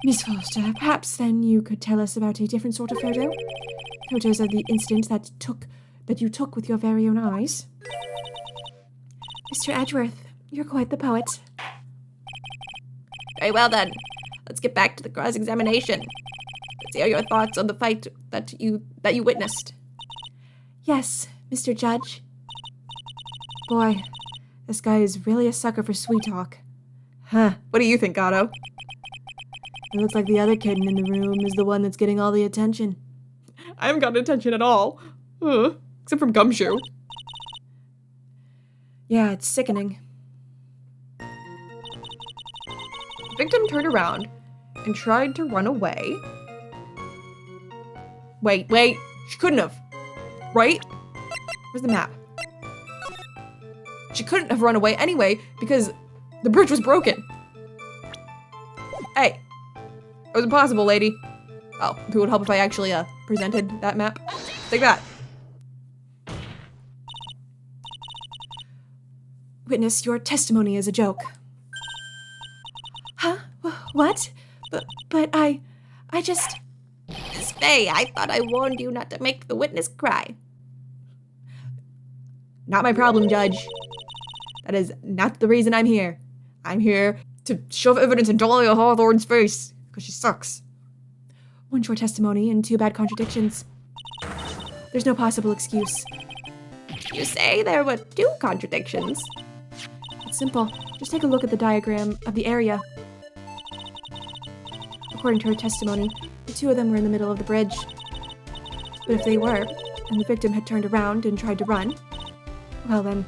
Miss Foster, perhaps then you could tell us about a different sort of photo? Photos of the incident that you took with your very own eyes? Mr. Edgeworth, you're quite the poet. Very well then. Let's get back to the cross-examination. Let's hear your thoughts on the fight that you witnessed. Yes, Mr. Judge. Boy, this guy is really a sucker for sweet talk. Huh, what do you think, Otto? It looks like the other kitten in the room is the one that's getting all the attention. I haven't gotten attention at all. Except from Gumshoe. Yeah, it's sickening. The victim turned around and tried to run away. Wait, she couldn't have. Right? Where's the map? She couldn't have run away anyway because the bridge was broken. Hey, it was impossible, lady. Oh, it would help if I actually presented that map. Take that. Witness, your testimony is a joke. Huh? What? But I just... Miss Faye, I thought I warned you not to make the witness cry. Not my problem, Judge. That is not the reason I'm here. I'm here to shove evidence in Dahlia Hawthorne's face, because she sucks. One short testimony and two bad contradictions. There's no possible excuse. You say there were 2 contradictions. It's simple. Just take a look at the diagram of the area. According to her testimony, the 2 of them were in the middle of the bridge. But if they were, and the victim had turned around and tried to run, well then...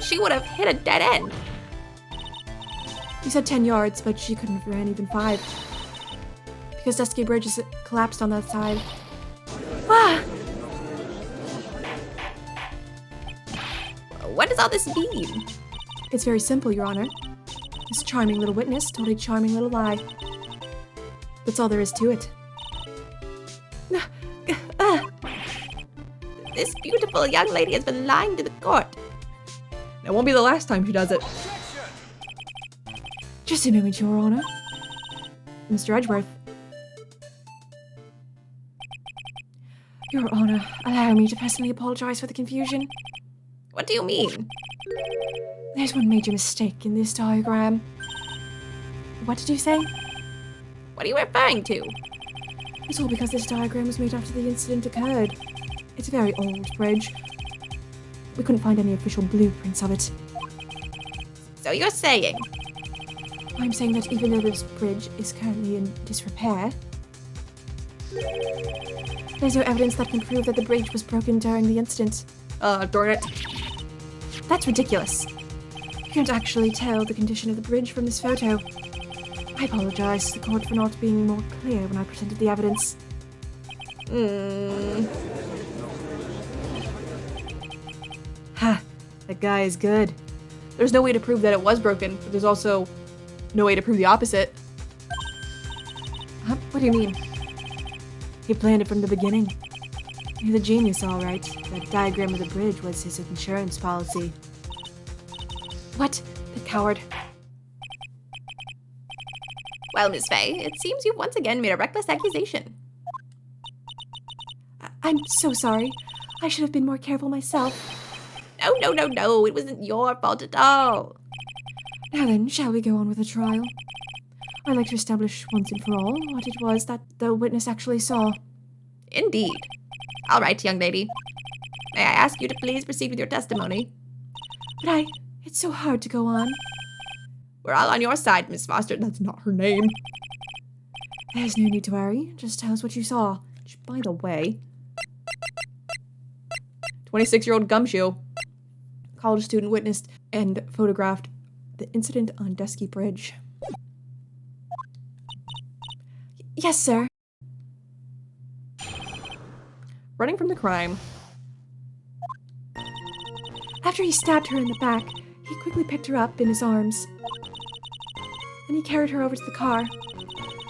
She would have hit a dead end. You said 10 yards, but she couldn't have ran even 5. Because Dusky Bridge is collapsed on that side. Ah! What does all this mean? It's very simple, Your Honor. This charming little witness told a charming little lie. That's all there is to it. This beautiful young lady has been lying to the court. It won't be the last time she does it. Just a moment, Your Honor. Mr. Edgeworth. Your Honor, allow me to personally apologize for the confusion. What do you mean? There's one major mistake in this diagram. What did you say? What are you referring to? It's all because this diagram was made after the incident occurred. It's a very old bridge. We couldn't find any official blueprints of it. So you're saying? I'm saying that even though this bridge is currently in disrepair, there's no evidence that can prove that the bridge was broken during the incident. Darn it. That's ridiculous. You can't actually tell the condition of the bridge from this photo. I apologize to the court for not being more clear when I presented the evidence. Ha, that guy is good. There's no way to prove that it was broken, but there's also no way to prove the opposite. Huh? What do you mean? He planned it from the beginning. He's a genius, all right. That diagram of the bridge was his insurance policy. What? The coward. Well, Miss Fay, it seems you've once again made a reckless accusation. I'm so sorry. I should have been more careful myself. No. It wasn't your fault at all. Now then, shall we go on with the trial? I'd like to establish once and for all what it was that the witness actually saw. Indeed. All right, young lady. May I ask you to please proceed with your testimony? But it's so hard to go on. We're all on your side, Miss Foster. That's not her name. There's no need to worry. Just tell us what you saw. Which, by the way, 26-year-old Gumshoe, college student, witnessed and photographed the incident on Dusky Bridge. Yes, sir. Running from the crime. After he stabbed her in the back, he quickly picked her up in his arms. Then he carried her over to the car.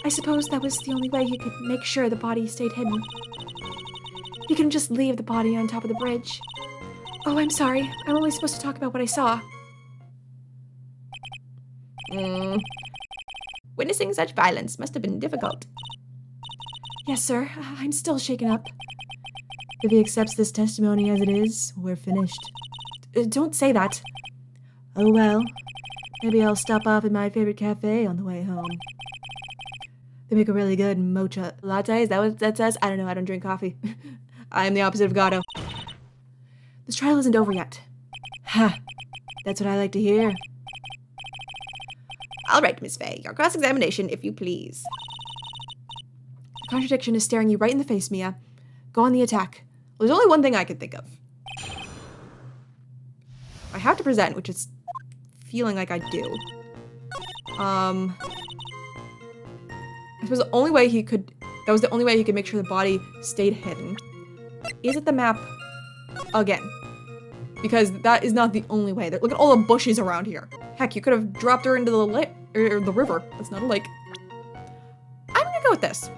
I suppose that was the only way he could make sure the body stayed hidden. He couldn't just leave the body on top of the bridge. Oh, I'm sorry. I'm only supposed to talk about what I saw. Witnessing such violence must have been difficult. Yes, sir. I'm still shaken up. If he accepts this testimony as it is, we're finished. Don't say that. Oh well. Maybe I'll stop off at my favorite cafe on the way home. They make a really good mocha latte. Is that what that says? I don't know. I don't drink coffee. I am the opposite of Gato. This trial isn't over yet. Ha! That's what I like to hear. All right, Miss Fay. Your cross-examination, if you please. The contradiction is staring you right in the face, Mia. Go on the attack. Well, there's only one thing I could think of. I have to present, which is feeling like I do. I suppose the only way he could... That was the only way he could make sure the body stayed hidden. Is it the map again? Because that is not the only way. Look at all the bushes around here. Heck, you could have dropped her into the lake, or the river. That's not a lake. I'm gonna go with this.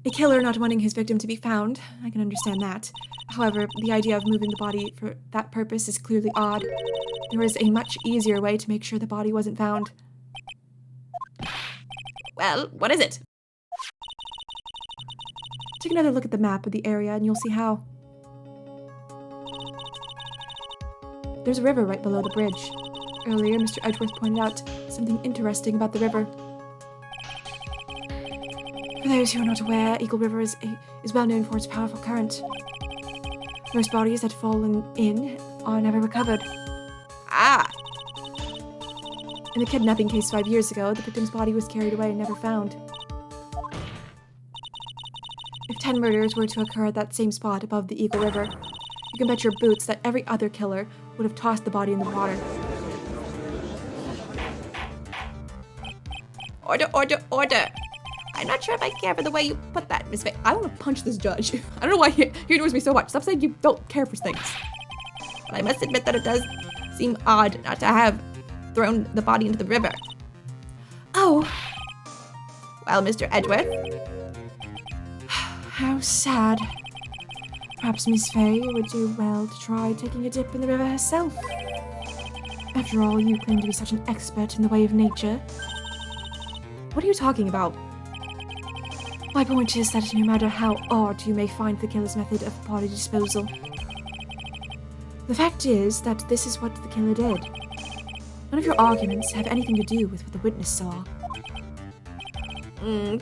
A killer not wanting his victim to be found. I can understand that. However, the idea of moving the body for that purpose is clearly odd. There is a much easier way to make sure the body wasn't found. Well, what is it? Take another look at the map of the area and you'll see how. There's a river right below the bridge. Earlier, Mr. Edgeworth pointed out something interesting about the river. For those who are not aware, Eagle River is well known for its powerful current. Most bodies that fall in are never recovered. Ah, In the kidnapping case 5 years ago, the victim's body was carried away and never found. If 10 murders were to occur at that same spot above the Eagle River, you can bet your boots that every other killer would have tossed the body in the water. Order. I'm not sure if I care for the way you put that, Miss Fay. I want to punch this judge. I don't know why he annoys me so much. Stop saying you don't care for things. But I must admit that it does seem odd not to have thrown the body into the river. Oh! Well, Mr. Edgeworth, How sad. Perhaps Miss Fay would do well to try taking a dip in the river herself. After all, you claim to be such an expert in the way of nature. What are you talking about? My point is that no matter how odd you may find the killer's method of body disposal, the fact is that this is what the killer did. None of your arguments have anything to do with what the witness saw.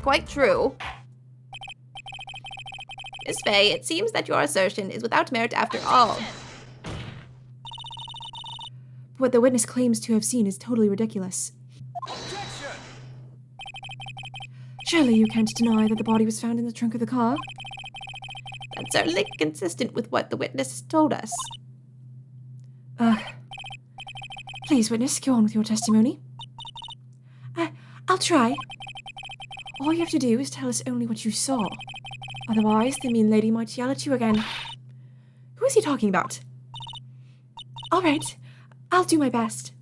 Quite true. Miss Faye, it seems that your assertion is without merit after all. What the witness claims to have seen is totally ridiculous. Surely you can't deny that the body was found in the trunk of the car? That's certainly consistent with what the witness told us. Please, witness, go on with your testimony. I'll try. All you have to do is tell us only what you saw. Otherwise, the mean lady might yell at you again. Who is he talking about? All right, I'll do my best.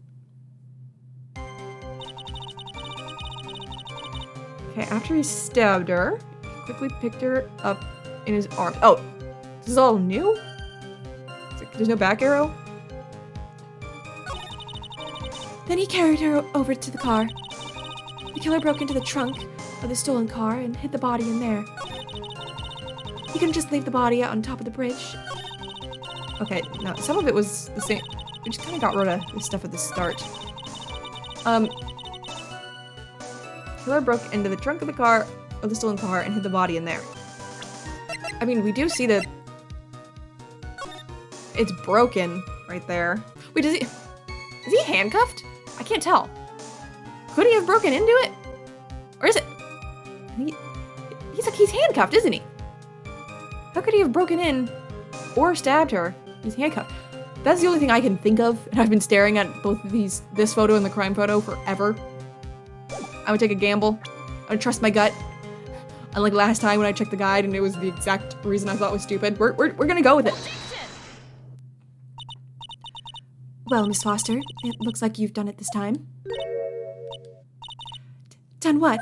Okay, after he stabbed her, he quickly picked her up in his arms. Oh, this is all new? There's no back arrow? Then he carried her over to the car. The killer broke into the trunk of the stolen car and hid the body in there. He couldn't just leave the body out on top of the bridge. Okay, now some of it was the same. We just kind of got rid of this stuff at the start. Killer broke into the trunk of the car, of the stolen car, and hid the body in there. I mean, we do see that it's broken right there. Wait, is he handcuffed? I can't tell. Could he have broken into it? Or is it? He's handcuffed, isn't he? How could he have broken in or stabbed her? He's handcuffed. That's the only thing I can think of, and I've been staring at both of these, this photo and the crime photo, forever. I would take a gamble. I would trust my gut. Unlike last time when I checked the guide and it was the exact reason I thought was stupid. We're gonna go with it. Well, Miss Foster, it looks like you've done it this time. Done what?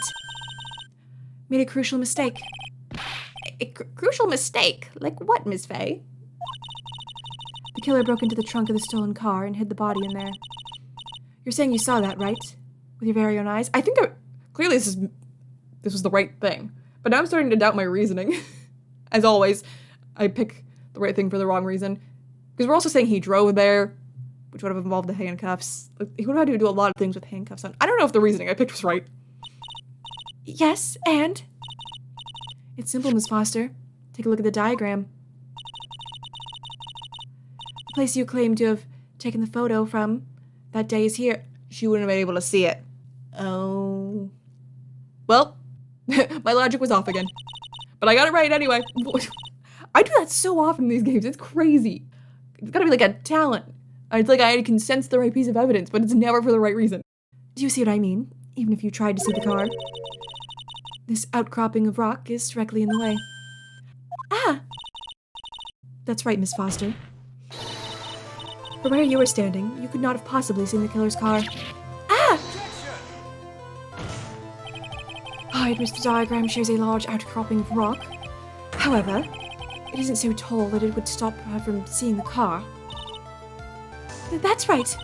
Made a crucial mistake. A crucial mistake? Like what, Miss Faye? The killer broke into the trunk of the stolen car and hid the body in there. You're saying you saw that, right? With your very own eyes? I think clearly this was the right thing. But now I'm starting to doubt my reasoning. As always, I pick the right thing for the wrong reason. Because we're also saying he drove there, which would have involved the handcuffs. He would have had to do a lot of things with handcuffs on. I don't know if the reasoning I picked was right. Yes, and? It's simple, Miss Foster. Take a look at the diagram. The place you claim to have taken the photo from that day is here. She wouldn't have been able to see it. Oh. Well, my logic was off again. But I got it right anyway. I do that so often in these games. It's crazy. It's gotta be like a talent. It's like I can sense the right piece of evidence, but it's never for the right reason. Do you see what I mean? Even if you tried to see the car. This outcropping of rock is directly in the way. Ah! That's right, Miss Foster. From where you were standing, you could not have possibly seen the killer's car. Ah! I admit the diagram shows a large outcropping of rock. However, it isn't so tall that it would stop her from seeing the car. That's right.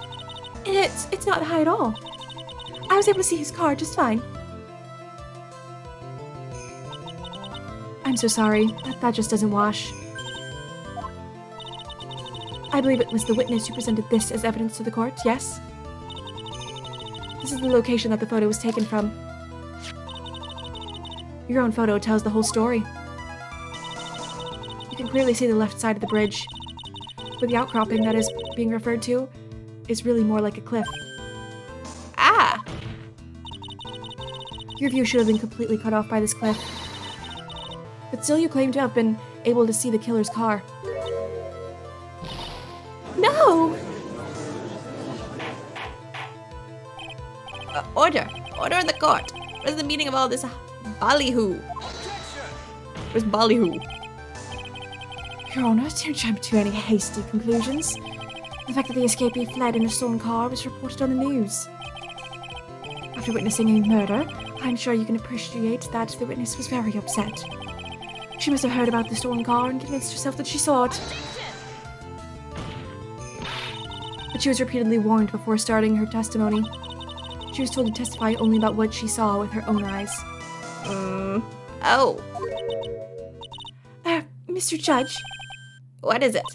It's not high at all. I was able to see his car just fine. I'm so sorry. That just doesn't wash. I believe it was the witness who presented this as evidence to the court, yes? This is the location that the photo was taken from. Your own photo tells the whole story. You can clearly see the left side of the bridge, but the outcropping that is being referred to is really more like a cliff. Ah! Your view should have been completely cut off by this cliff. But still you claim to have been able to see the killer's car. No! Order in the court. What is the meaning of all this ballyhoo? What is ballyhoo? Your Honor, don't jump to any hasty conclusions. The fact that the escapee fled in a stolen car was reported on the news. After witnessing a murder, I'm sure you can appreciate that the witness was very upset. She must have heard about the stolen car and convinced herself that she saw it. but she was repeatedly warned before starting her testimony. She was told to testify only about what she saw with her own eyes. Oh, Mr. Judge, what is it?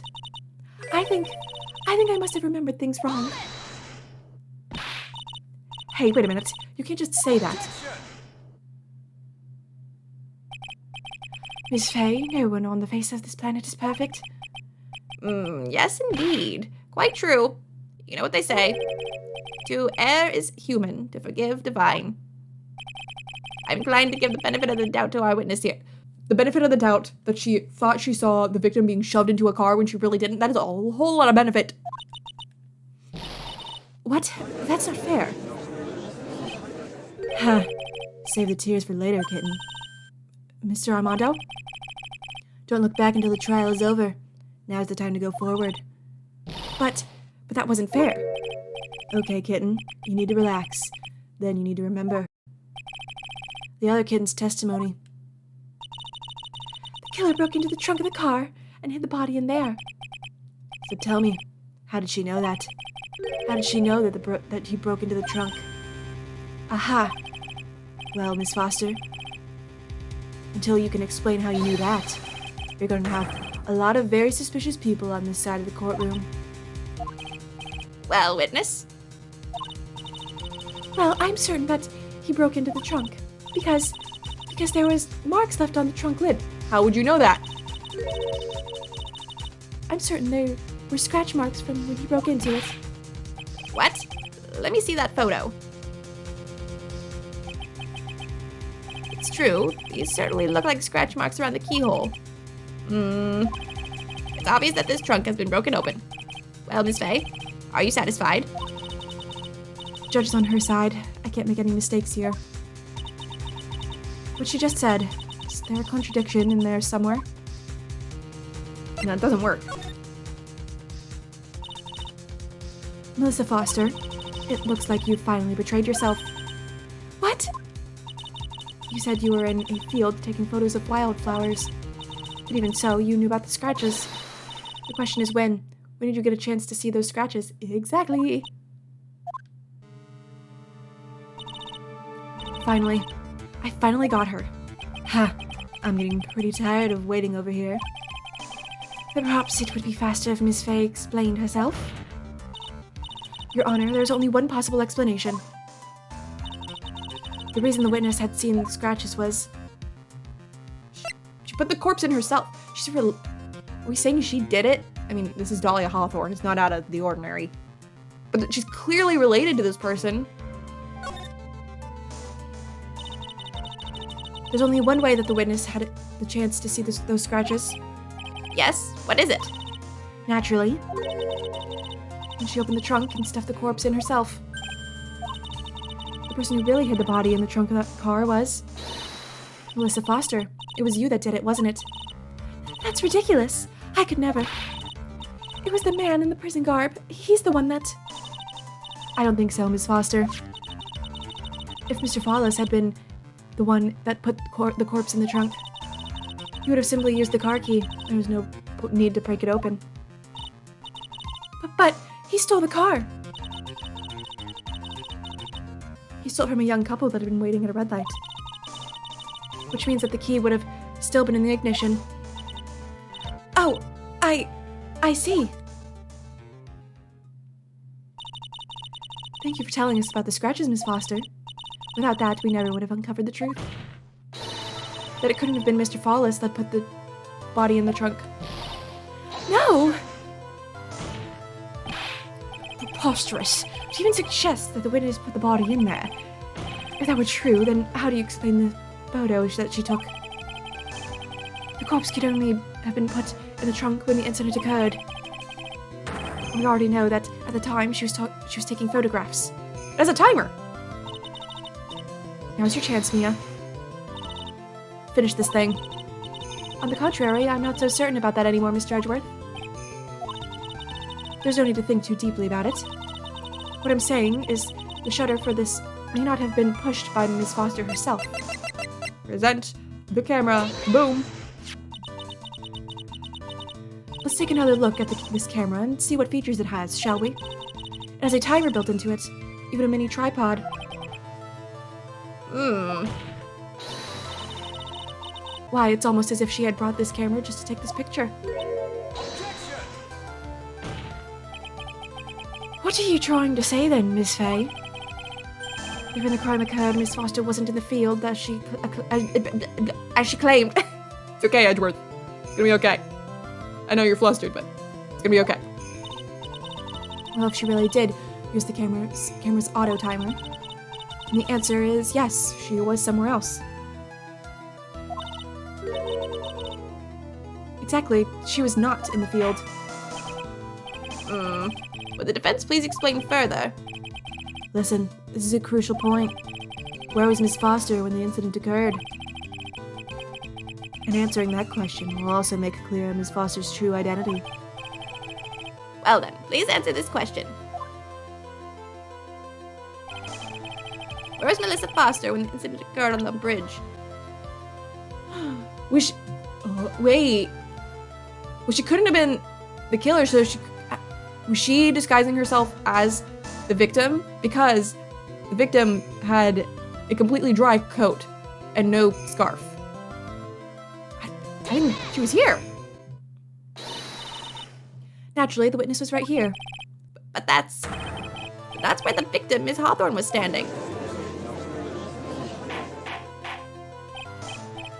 I think I must have remembered things wrong. Hey, wait a minute. You can't just say that. Miss Faye, no one on the face of this planet is perfect. Yes, indeed. Quite true. You know what they say. To err is human, to forgive divine. I'm inclined to give the benefit of the doubt to our witness here. The benefit of the doubt that she thought she saw the victim being shoved into a car when she really didn't, that is a whole lot of benefit. What? That's not fair. Huh. Save the tears for later, kitten. Mr. Armando? Don't look back until the trial is over. Now's the time to go forward. But that wasn't fair. Okay, kitten. You need to relax. Then you need to remember the other kitten's testimony. The killer broke into the trunk of the car and hid the body in there. So tell me, how did she know that? How did she know that he broke into the trunk? Aha! Well, Miss Foster, until you can explain how you knew that, you're going to have a lot of very suspicious people on this side of the courtroom. Well, witness? Well, I'm certain that he broke into the trunk because there was marks left on the trunk lid. How would you know that? I'm certain there were scratch marks from when he broke into it. What? Let me see that photo. It's true. These certainly look like scratch marks around the keyhole. It's obvious that this trunk has been broken open. Well, Miss Faye, are you satisfied? Judge is on her side. I can't make any mistakes here. What she just said, is there a contradiction in there somewhere? No, it doesn't work. Melissa Foster, it looks like you finally betrayed yourself. What? You said you were in a field taking photos of wildflowers. But even so, you knew about the scratches. The question is when? When did you get a chance to see those scratches? Exactly. Finally. I finally got her. Ha! I'm getting pretty tired of waiting over here. But perhaps it would be faster if Miss Faye explained herself. Your Honor, there's only one possible explanation. The reason the witness had seen the scratches was... She put the corpse in herself. Are we saying she did it? I mean, this is Dahlia Hawthorne. It's not out of the ordinary. But she's clearly related to this person. There's only one way that the witness had the chance to see those scratches. Yes? What is it? Naturally. When she opened the trunk and stuffed the corpse in herself. The person who really hid the body in the trunk of that car was... Melissa Foster. It was you that did it, wasn't it? That's ridiculous. I could never. It was the man in the prison garb. He's the one that... I don't think so, Miss Foster. If Mr. Fawless had been the one that put the corpse in the trunk, he would have simply used the car key. There was no need to break it open. But he stole the car. He stole it from a young couple that had been waiting at a red light. Which means that the key would have still been in the ignition. Oh, I see. Thank you for telling us about the scratches, Miss Foster. Without that, we never would have uncovered the truth. That it couldn't have been Mr. Fawless that put the body in the trunk. No! Preposterous. To even suggest that the witness put the body in there. If that were true, then how do you explain the photos that she took? The corpse could only have been put in the trunk when the incident occurred. We already know that at the time she was taking photographs. As a timer. Now's your chance, Mia. Finish this thing. On the contrary, I'm not so certain about that anymore, Mr. Edgeworth. There's no need to think too deeply about it. What I'm saying is the shutter for this may not have been pushed by Miss Foster herself. Present the camera. Boom. Let's take another look at this camera and see what features it has, shall we? It has a timer built into it, even a mini tripod. Why, it's almost as if she had brought this camera just to take this picture. What are you trying to say then, Miss Fay? If when the crime occurred, Miss Foster wasn't in the field as she claimed. It's okay, Edgeworth. It's gonna be okay. I know you're flustered, but it's gonna be okay. Well, if she really did use the camera's auto timer, and the answer is yes, she was somewhere else. Exactly, she was not in the field. Would the defense please explain further? Listen, this is a crucial point. Where was Miss Foster when the incident occurred? And answering that question will also make clear Miss Foster's true identity. Well then, please answer this question. Where was Melissa Foster when the incident occurred on the bridge? Wait. Well, she couldn't have been the killer, so was she disguising herself as the victim? Because the victim had a completely dry coat and no scarf. I didn't. She was here. Naturally, the witness was right here. But that's where the victim, Miss Hawthorne, was standing.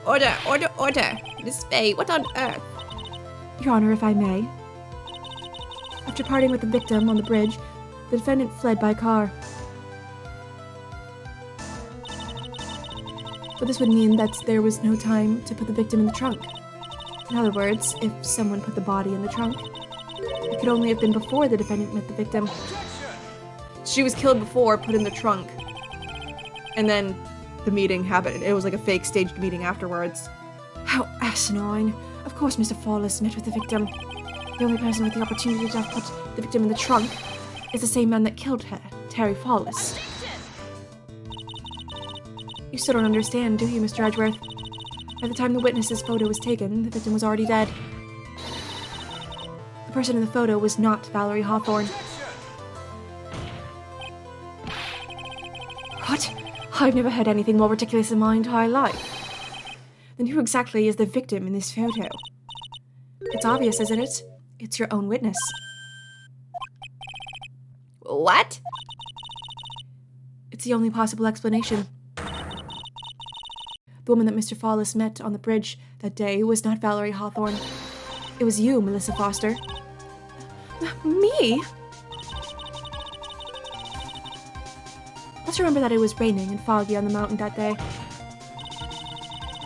Order, order, order. Miss Fay, what on earth? Your Honor, if I may. After parting with the victim on the bridge, the defendant fled by car. But this would mean that there was no time to put the victim in the trunk. In other words, if someone put the body in the trunk, it could only have been before the defendant met the victim. She was killed before, put in the trunk, and then the meeting happened. It was like a fake staged meeting afterwards. How asinine. Of course Mr. Fawless met with the victim. The only person with the opportunity to have put the victim in the trunk is the same man that killed her, Terry Fawless. You still don't understand, do you, Mr. Edgeworth? By the time the witness's photo was taken, the victim was already dead. The person in the photo was not Valerie Hawthorne. What? I've never heard anything more ridiculous in my entire life. Then who exactly is the victim in this photo? It's obvious, isn't it? It's your own witness. What? It's the only possible explanation. The woman that Mr. Fawless met on the bridge that day was not Valerie Hawthorne. It was you, Melissa Foster. Me? Let's remember that it was raining and foggy on the mountain that day.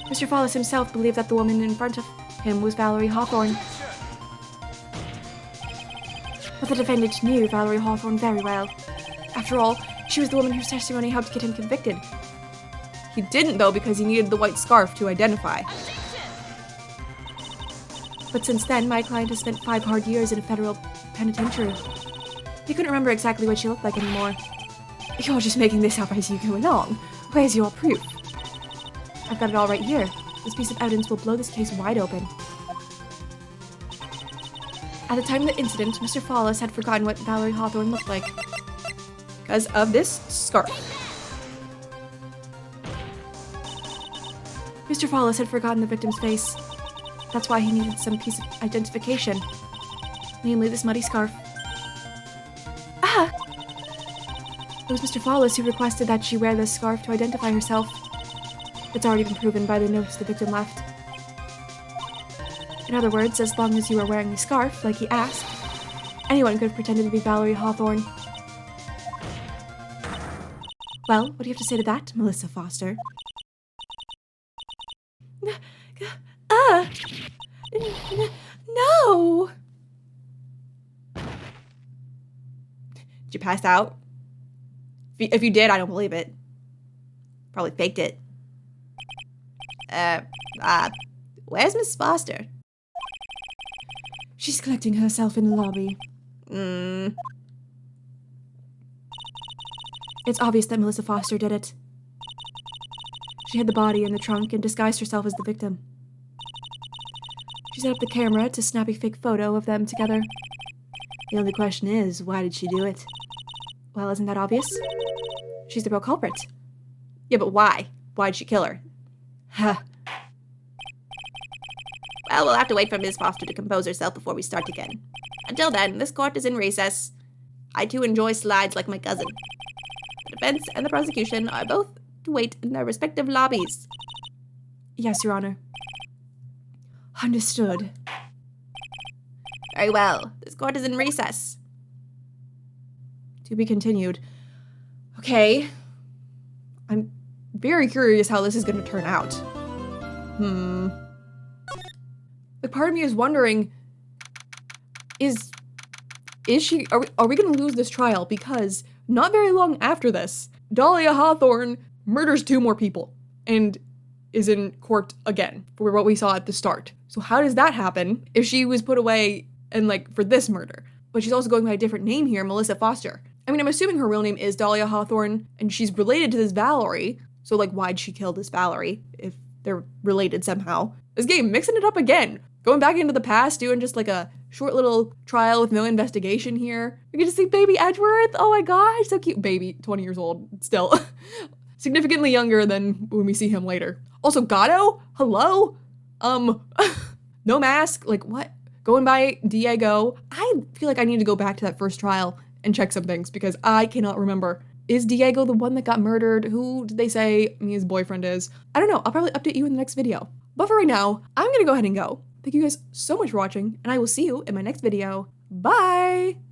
Mr. Fawless himself believed that the woman in front of him was Valerie Hawthorne. But the defendant knew Valerie Hawthorne very well. After all, she was the woman whose testimony helped get him convicted. He didn't, though, because he needed the white scarf to identify. But since then, my client has spent 5 hard years in a federal penitentiary. He couldn't remember exactly what she looked like anymore. You're just making this up as you go along. Where's your proof? I've got it all right here. This piece of evidence will blow this case wide open. At the time of the incident, Mr. Fawless had forgotten what Valerie Hawthorne looked like. Because of this scarf. Mr. Fawless had forgotten the victim's face. That's why he needed some piece of identification. Namely, this muddy scarf. Ah! It was Mr. Fawless who requested that she wear this scarf to identify herself. It's already been proven by the notes the victim left. In other words, as long as you were wearing the scarf, like he asked, anyone could have pretended to be Valerie Hawthorne. Well, what do you have to say to that, Melissa Foster? No! Did you pass out? If you did, I don't believe it. Probably faked it. Where's Miss Foster? She's collecting herself in the lobby. It's obvious that Melissa Foster did it. She hid the body in the trunk and disguised herself as the victim. She set up the camera to snap a fake photo of them together. The only question is, why did she do it? Well, isn't that obvious? She's the real culprit. Yeah, but why? Why'd she kill her? Huh. Well, we'll have to wait for Ms. Foster to compose herself before we start again. Until then, this court is in recess. I too enjoy slides like my cousin. The defense and the prosecution are both to wait in their respective lobbies. Yes, Your Honor. Understood. Very well. This court is in recess. To be continued. Okay. I'm very curious how this is going to turn out. The part of me is wondering, is she, are we going to lose this trial? Because not very long after this, Dahlia Hawthorne murders 2 more people and is in court again for what we saw at the start. So how does that happen if she was put away and like for this murder? But she's also going by a different name here, Melissa Foster. I mean, I'm assuming her real name is Dahlia Hawthorne and she's related to this Valerie. So like, why'd she kill this Valerie if they're related somehow? This game, mixing it up again. Going back into the past, doing just like a short little trial with no investigation here. We get to see baby Edgeworth. Oh my gosh, so cute. Baby, 20 years old, still. Significantly younger than when we see him later. Also, Gatto? Hello? No mask? Like, what? Going by Diego. I feel like I need to go back to that first trial and check some things because I cannot remember. Is Diego the one that got murdered? Who did they say Mia's boyfriend is? I don't know. I'll probably update you in the next video. But for right now, I'm gonna go ahead and go. Thank you guys so much for watching, and I will see you in my next video. Bye!